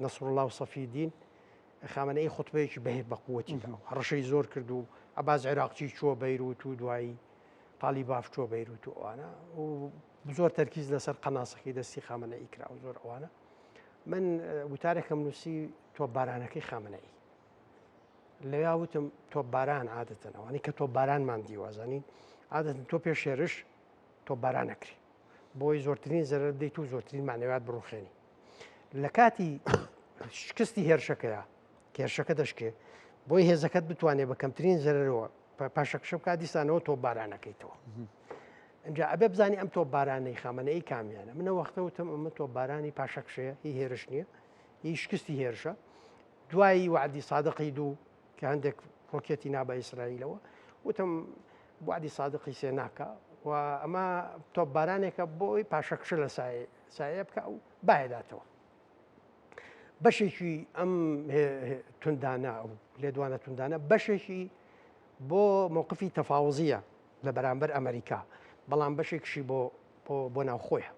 نەسڕڵڵا و سەفیدین خامنەی خوتبەیەکی بەهێ بە قووەتی ڕەشەی زۆر کرد و ئەباز عێراقچی چوە بەیروت و دوایی تالیباف چوە بەیروت و ئەوانە و زۆر تەرکیز لەسەر قەناسەکەی دەستی خامنەئی کرا و زۆر ئەوانە من وتارێکم نووسی تۆپبارانەکەی خامنەئی لەویا وتم تۆپباران عادەتەن ئەوانەی کە تۆپبارانمان دیوازانین عادەتەن تۆ پێش شێرش تۆپباران نەکری بۆی زۆرترین زەرەر دەیت و زۆرترین معنەوات بڕوخێنی لە کاتی شکستی هێرشەکەیە کێرشەکە دەشکێ بۆی هێزەکەت بتوانێت بە کەمترین زەرەرەوە پاشەکشە بکات دیسانەوە تۆپبارانەکەیتەوە اینجا ئەبێ بزانانی ئەم تۆپبارانەی خامنەی کامیانە منە وەختە وتم ئەمە تۆپبارانی پاشەکشەیە هی هێرش نییە هی شکستی هێرشە دوایی وعدی سادقی دوو کە هەندێک ڕۆکێتی نابە ئیسرائیلەوە وتم وعدی سادقی سێ ناکە و ئەمە تۆپبارانێکە بۆی پاشەکشە لە سایە بکە و باهێداتەوە بەشێکی ئەم توندانە ئەو لێدوانە توندانە بەشێکی بۆ مووقفی تەفاوزیە لە بەرامبەر ئەمریکا بەڵام بەشێکشی بۆ ناوخۆیە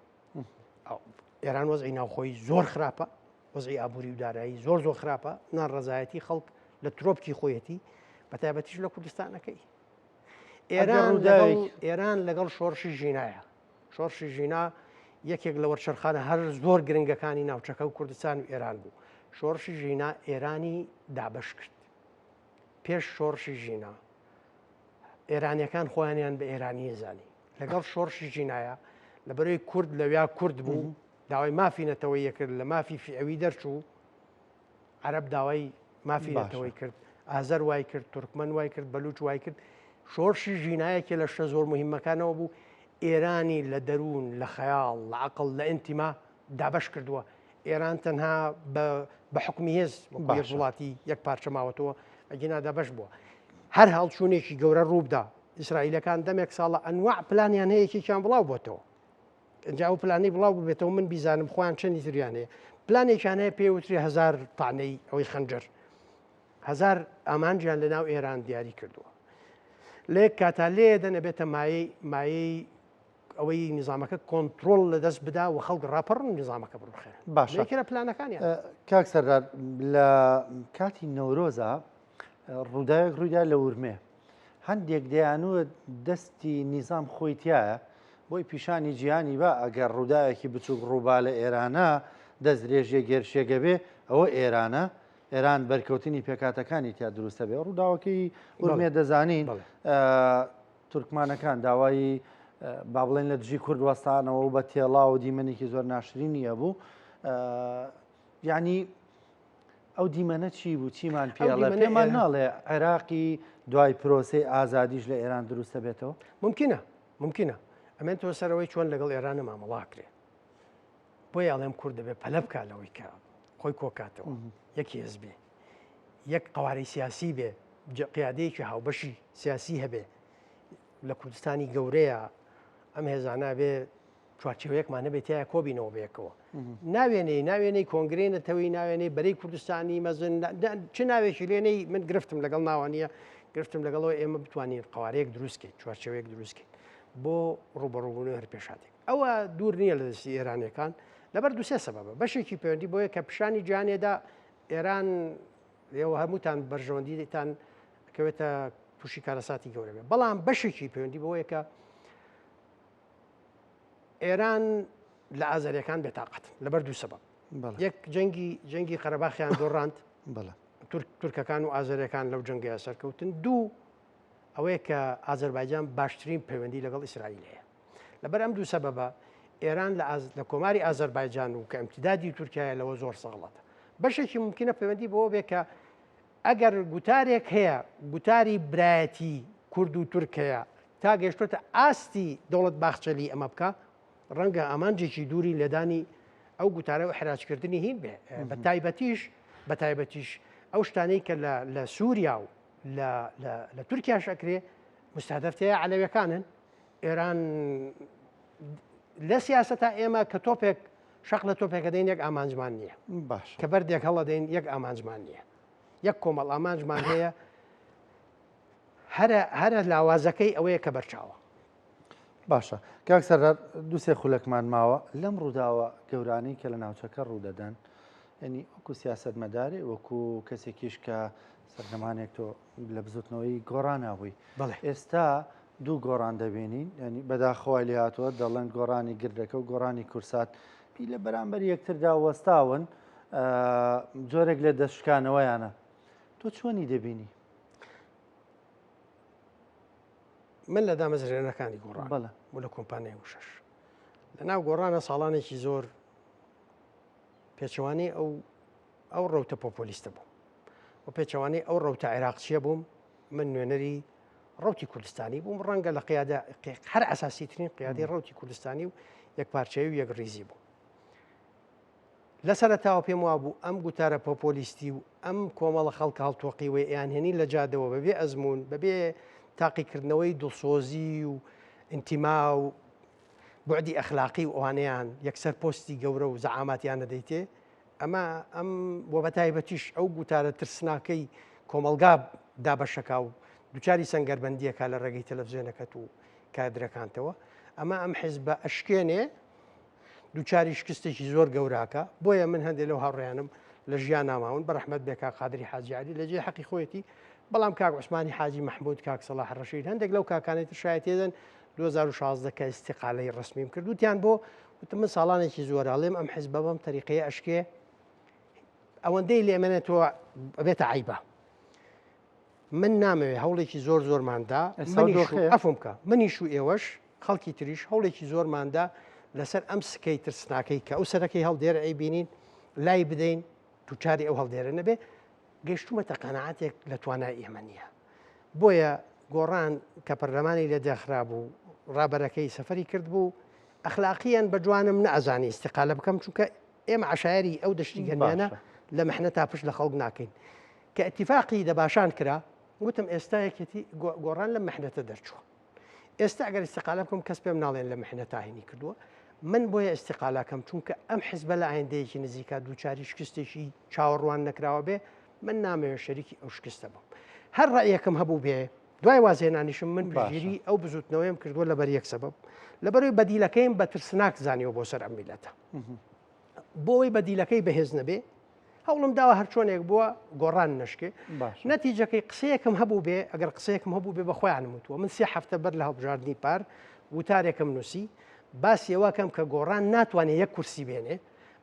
ئێران وەزعی ناوخۆی زۆر خراپە وەزعی ئابووری و دارایی زۆر خراپە نانڕەزایەتی خەڵک لە ترۆپکی خۆیەتی بەتایبەتیش لە کوردستانەکەی ئێران لەگەڵ شۆڕشی ژینایە شۆڕشی ژینا یەکێک لە وەرچەرخانە هەر زۆر گرنگەکانی ناوچەکە و کوردستان و ئێران بوو شۆڕشی ژینا ئێرانی دابش کرد پێش شۆڕشی ژینا ئێرانیەکان خۆیانیان بە ئێرانی زانی لەگەڵ شۆڕشی ژینایە لە بەرەوەی کورد لەویا کورد بوو داوای مافی نەتەوەی یەکرد لە مافی فیعوی دەرچوو عەرەب داوای مافی نەتەوەی کرد ئازەر وای کرد تورکمەن وای کرد بەلوچ وای کرد شۆڕشی ژینایەکی لە شتە زۆر مهمەکانەوە بوو ئێرانی لە دەروون لە خەیاڵ لە عەقڵ لە ئینتیما دابەش کردووە ئێران تەنها بە حکمی هێز وڵاتی یەک پارچە ماوەتەوە ئەگینا دابەش بووە هەر هەڵچوونێکی گەورە ڕووبدا ئیسرائیلەکان دەمێک ساڵە ئەنواع پلانیان هەیەکێکیان بڵاو بۆتەوە ئەجا ئەو پلانەی بڵاو ببێتەوە من بیزانم خۆیان چەندی تریان هەیە پلانێکیان هەیە پێوتری 1000 تانەی ئەوەی خەنجەر 1000 ئامانجیان لەناو ئێران دیاری کردووە لێ کاتا لێ دەنەبێتە مایەی ئەوەی نظامەکە کۆنتترۆل لە دەست بدا و خەڵک ڕاپەڕ نظامەکە بڕخێن باشەکە پلانەکانیان
کاک سەردار لە کاتی نەورۆزە ڕووداوێک ڕوویدا لە ورمێ هەندێک دەیانوت دەستی نیزام خۆیتیایە بۆی پیشانی جیهانی بە ئەگەر ڕووداوێکی بچووک ڕووبا لە ئێرانە دەست درێژیە گێرشێگە بێ ئەوە ئێران بەرکەوتنی پێکاتەکانی تیا دروستە بێ ڕووداوەکەی ورمێ دەزانین تورکمانەکان داوایی با بڵێن لە دژی کورد وەستانەوە و بە تێڵا و دیمەنێکی زۆر ناشرینیە بوو یعنی ئەو دیمەنە چی بوو چیمان پێڵە پێمان ناڵێ عێراقی دوای پرۆسەی ئازادیش لە ئێران دروستە بێتەوە
ممکنە ئەمێن تۆ سەرەوەی چۆن لەگەڵ ئێرانە مامەڵاکرێ بۆی ئاڵێم کورد دەبێت پەلە بکات لەوەی کە خۆی کۆکاتەوە یەکی هێزبێ یەک قوارەی سیاسی بێ قیادەیەکی هاوبەشی سیاسی هەبێ لە کوردستانی گەورەیە ئەم هێزانە بێ چوارچێوەیەکمان نەبێت تایە کۆبینەوە بەیەکەوە ناوێنەی کۆنگرێ نەتەوەی ناوێنەی بەرەی کوردستانی مەزن چ ناوێکی لێنەی من گرفتم لەگەڵ ناوانە گرفتم لەگەڵەوە ئێمە بتوانین قوارەیەک دروستکەین چوارچێوەیەک دروستکەین بۆ ڕوبەڕووبوونی هەرپێشاتێک ئەوە دوور نییە لە دەستی ئێرانیەکان لەبەر دوسێ سەبەبە بەشێکی پەیوەندی بۆیە کە پیشانی جیهانێدا ئێران لێەوە هەمووتان بەرژەوەندیتان کەوێتە تووشی کارەساتی گەورە بێ بەڵام بەشێکی پەیوەندی بەوەیە کە ئێران لە ئازاریەکان بێتاقەتن لەبەر دوو سەبەب یەک جەنگی قەرەباخیان دۆڕاند تورکەکان و ئازاریەکان لەو جەنگەیە سەرکەوتن دوو ئەوەیە کە ئازەربایجان باشترین پەیوەندی لەگەڵ ئیسرائیل هەیە لەبەر ئەم دوو سەبەبە ئێران لە کۆماری ئازەربایجان و کە ئەمتیدادی تورکایە لەوە زۆر سەغڵەتە بەشێکی ممکنە پەیوەندی بەوە بێ کە ئەگەر گوتارێک هەیە گوتاری برایەتی کورد و تورکەیە تا گەشتۆتە ئاستی دەوڵەت باخچەلی ئەمە بکە ڕەنگە ئامانجێکی دووری لەدانی ئەو گوتارە و حراجکردنی هین بێ بە تایبەتیش ئەو شتانەی کە لە سووریا و لە تورکیا شەکرێ مستهدەفتەیە عەلەویەکانن ئێران لە سیاسەتا ئێمە کە تۆپێک شەق لە تۆپێکە دەین یەک ئامانجمان نییە
باش
کە بەردێک هەڵە دەین یەک ئامانجمان نییە یەک کۆمەڵ ئامانجمان هەیە هەرە لاوازەکەی ئەوەیە کە بەرچاوە
باشە کاک سەردار دووسێ خولەکمان ماوە لەم ڕووداوە گەورانەی کە لە ناوچەکە ڕوودەدەن ینی وەکو سیاسەتمەداری وەکو کەسێکیش کە سەردەمانێک تۆ لە بزوتنەوەی گۆڕاناوی ئێستا دوو گۆڕان دەبینین ینی بەداخەوای لێ هاتووە دەڵێن گۆڕانی گردەکە و گۆڕانی کورسات پی لە بەرامبەر یەکتردا وەستاون جۆرێک لە دەستشکانەوەیانە تۆ چۆنی دەبینی؟
من لە دامەزرێنەکانی گۆڕان بۆ لە کۆمپانیای وشەش لە ناو گۆڕانە ساڵانێکی زۆر پێچەوانی ئەو ڕەوتە پۆپۆلیستە بوو و پێچەوانی ئەو ڕەوتە عێراقچیە بووم من نوێنەری ڕەوتی کوردستانی بووم ڕەنگە لە قیادە هەر ئەساسیترین قیادەی ڕەوتی کوردستانی و یەک پارچەوی و یەک ڕیزی بوو لە سەرەتاوە پێم وا بوو ئەم گوتارە پۆپۆلیستی و ئەم کۆمەڵە خەڵکە هەڵتۆقی وی ئەیانهێنی لە جادەوە بەبێ ئەزمون بەبێ تاقیکردنەوەی دڵسۆزی و ئینتیما و بعدی ئەخلاقی و ئەوانەیان یەکسەر پۆستی گەورە و زەعاماتیان نەدەیتێ ئەمە ئەم بۆ بەتایبەتیش ئەو گوتارە ترسناکەی کۆمەلگا دابەشەکە و دووچاری سەنگەربەندیەکە لە ڕێگەی تەلەڤیزیۆنەکەت و کادرەکانتەوە ئەمە ئەم حیزبە ئەشکێنێ دووچاری شکستێکی زۆر گەوراکە بۆیە من هەندێک لەو هاوڕێیانم لە ژیان ناماون بە ڕەحمەت بێ کاک قادری حاجی عەلی لە جێ حەقی خۆیەتی بەڵام کاک عوسمانی حاجی مەحموود کاک سەلاح ڕەشید هەندێک لەو کاکانێتر شایەت تێدەن 2016 کە ئیستیقالەی ڕسمیم کرد وتیان بۆ وتم من ساڵانێکی زۆراڵێم ئەم حیزبە بەم تەریقەیە ئەشکێ ئەوەندەی لێمەنێتەوە بێتە عیبە من نامەوێ هەوڵێکی زۆرماندا ئەفمکە منیش و ئێوەش خەڵکی تریش هەوڵێکی زۆرماندا لەسەر ئەم سکەی ترسناکەی کە ئەو سەرەکەی هەڵدێرە ئەی بینین لای بدەین دووچاری ئەو هەڵدێرە نەبێ گەشتومەتە قەنەعاتێک لە توانای ئێمە نییە بۆیە گۆڕان کە پەرلەمانی لە دەخرا بوو ڕابەرەکەی سەفەری کرد بوو ئەخلاقیان بە جوانم نەئەزانی استقالە بکەم چونکە ئێمە عشایری ئەو دەشتی گەنیانە لە مەحنە تا پشت لە خەڵک ناکەین کە ئەتیفاقی دەباشان کرا وتم ئێستا یەکێتی گۆڕان لە مەحنەتە دەرچووە ئێستا ئەگەر استقالە بکەم کەس پێم ناڵێن لە مەحنە تاهێنی کردووە من بۆیە استقالەکەم چونکە ئەم حیزبە لە ئایندەیەکی نزیکا دووچاری شکستێکی چاوەڕوان نەکراوە بێ من نامەوێت شەریکی ئەو شکستە بم هەر ڕایەکەم هەبوو بێ دوای وازێنانیشم من پژگیری ئەو بزوتنەوەیم کردووە لەبەر یەک سەبەب لەبەرەوەی بەدیلەکەیم بە ترسناک زانیەوە بۆ سەر ئەم میلەتە بۆی بەدیلەکەی بەهێز نەبێ هەوڵم داوە هەر چۆنێک بووە گۆڕان نشکێ نەتیجەکەی قسەیەکم هەبوو بێ ئەگەر قسەیەکم هەبوو بێ بە خۆیانم وتووە من 3 هەفتە بەر لە هەڵبژاردننی پار وتارێکم نووسی باسی ئەوەکەم کە گۆڕان ناتوانێت یەک کورسی بێنێ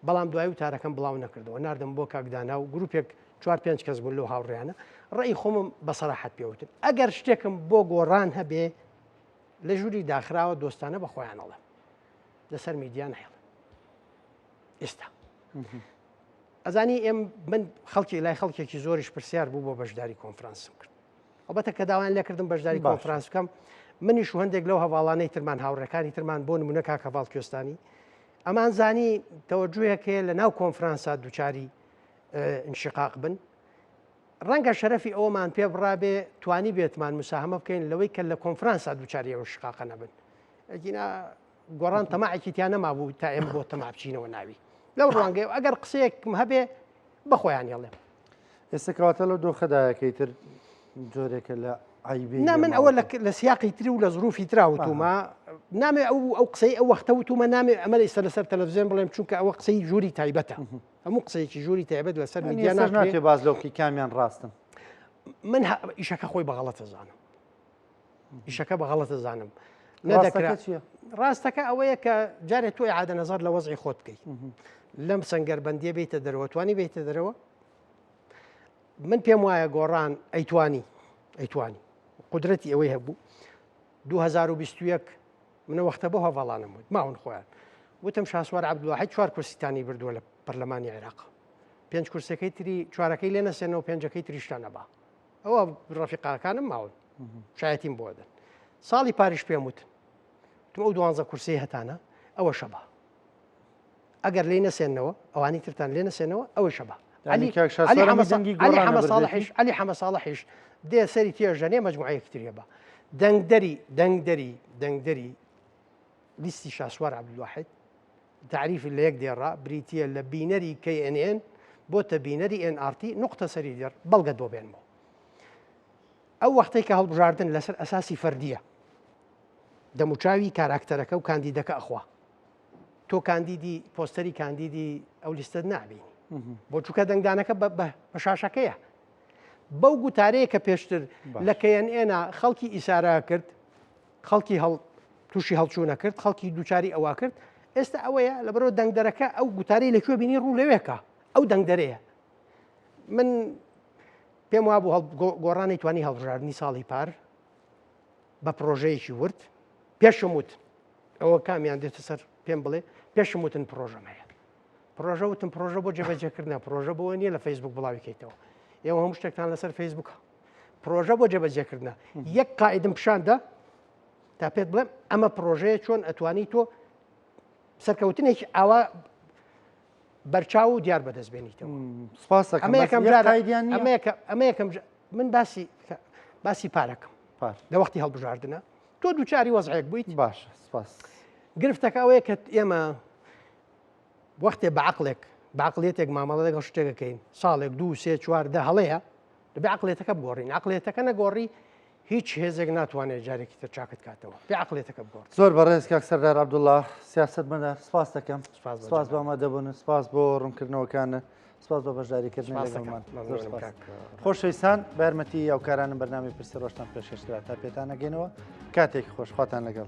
بەڵام دوای وتارەکەم بڵاو نەکردەوە نردم بۆ کاکدانا و گروپێک 4-5 کەس بوون لەو هاوڕێیانە ڕێی خۆمم بەسەراحەت پێوتن ئەگەر شتێکم بۆ گۆڕان هەبێ لە ژووری داخراوە دۆستانە بە خۆیانەڵێ لەسەر میدیان هێڵ ئێستا ئەزانی ئێم من خەڵکی لای خەڵکێکی زۆریش پرسیار بوو بۆ بەشداری کۆنفرانسم کرد ئەڵبەتە کە داوایان لێکردم بەشداری کۆنفرانس بکەم منیش هەندێک لەو هەواڵانەی ترمان هاوڕەکانی ترمان بۆ نمونە کاک هەواڵ کوێستانی ئەمان زانی تەوەجوهێکێ لە ناو کۆنفرانسا دووچاری انشقاق بن ڕەنگە شەرەفی ئەومان پێ بڕابێ توانی بێتمان مساهمە بکەین لەوەی کە لە کۆنفرانسا دووچاری ئەوە شقاقە نەبن ئەگینا گۆڕان تەماعێکی تیان نەمابوو تا ئێمە بۆ تەماع بچینەوە ناوی لەو ڕوانگەی ئەگەر قسەیەکم هەبێ بەخۆیان هێڵێم
ئێستا کەواتە لەو دۆخەدایەکەی تر جۆرێکە لە عیبی
نا من ئەوە لە سیاقی تری و لە زروفی تراوتومە نامێ ئەو قسەی ئەو وەختە وتومە نامێ ئەمە ئێستا لەسەر تەلەڤیزیۆن بڵێم چونکە ئەوە قسەی ژووری تایبەتە هەموو قسەیەکی ژووری تایبەت لەسەر میدیا
ناکرێت باز لەوکی کامیان ڕاستن
من ئیشەکە خۆی بەغەڵەتە زانم ئیشەکە بەغەڵەتە زانم نەدەکرێت ڕاستەکە ئەوەیە کە جارێت تۆی عادە نەزار لە وەزعی خۆت بکەیت لەم سەنگەربەندیە بیتە دەرەوە توانی بیتە دەرەوە من پێم وایە گۆڕان ئەیتوانی قدرەتی ئەوەی هەبوو 2021 منە وەختە بۆ هەواڵانم وت ماون خۆیان وتم شاسوار عەبدولواحید 4 کورسیتانی بردووە لە پەرلەمانی عێراق 5 کورسەکەی تری 4ەکەی لێ نەسێنەوە 5ەکەی تریشتان نەبا ئەوە ڕەفیقاکانم ماون شایەتیم بۆ دەن ساڵی پاریش پێم وتن ئەو 12 کورسی هەتانە ئەوە شەبە ئەگەر لێ نەسێنەوە ئەوانی ترتان لێ نەسێنەوە ئەوە شەبە علی حەمە ساڵحیش دێ سەری تێژەنێ مەجموعەیەکی تریە بە دەنگدەری لیستی شاسوار عەبدولواحید تعریفی لە یەک دێڕا بریتیە لە بینەری KNN بۆتە بینەری NRT نقطە سەری دێر بەڵگە دۆ بێنمەوە ئەو وەختەی کە هەڵبژاردن لەسەر ئەساسی فەردیە دەموچاوی کاراکتەرەکە و کاندیدەکە ئەخوا تۆ کاندیدی پۆستەری کاندیدی ئەو لیستە نابینی بۆ چووکە دەنگدانەکە بە شاشەکەیە بەو گوتارەیە کە پێشتر لە KNN خەڵکی ئیسارا کرد خەڵکی تووشی هەڵچوونە کرد خەڵکی دووچاری ئەووا کرد ئێستا ئەوەیە لە بەرەوە دەنگدەرەکە ئەو گوتارەی لەکوێ بینی ڕوو لەوێکە ئەو دەنگدەرەیە من پێم وا بوو گۆڕانی توانی هەڵبژاردننی ساڵی پار بە پرۆژەیەکی ورد پێشم وت ئەوە کامیان دێتە سەر پێم بڵێ پێشم وتن پرۆژەمەیە پرۆژە وتم پرۆژە بۆ جێبەجێکردنە پرۆژە بۆ نییە لە فەیسبوک بڵاویکەیتەوە ئێوە هەموو شتێکتان لەسەر فەیسبوکە پرۆژە بۆ جێبەجێکردنە یەک قائیدم پیشاندا تا پێت بڵێم ئەمە پرۆژەیە چۆن ئەتوانی تۆ سەرکەوتنێکی ئاوا بەرچاو و دیار بەدەستبێنیتەوە ئەمە یەکەم من باسی پارەکەم لە وەختی هەڵبژاردنە تۆ دووچاری وەزعێک بوویت
باش
گرفتەکە ئەوەیە کە ئێمە وەختێ بەعقلێتێک مامەڵە لەگەڵ شتێکەکەین ساڵێک 2 3 4 هەڵەیە دەبێ عقلێتەکە بگۆڕین عقلێتەکە نەگۆڕی هیچ هێزێک ناتوانێت جارێکی تر چاکت کاتەوە پێ عقلێتەکە بگۆڕ
زۆر بەڕێز کاک سەردار عەبدوڵڵا سیاسەتمەدار سپاس دەکەم سپاس بۆ ئامادەبوون سپاس بۆ ڕوونکردنەوەکانە سپاس بۆ بەشداریکردن لەگەڵمان خۆشەویستان بە یارمەتی هاوکارانم بەرنامەی پرسی ڕۆژتان پێشکەشکرا تا پێتان نەگەینەوە کاتێکی خۆشخواتان لەگەڵ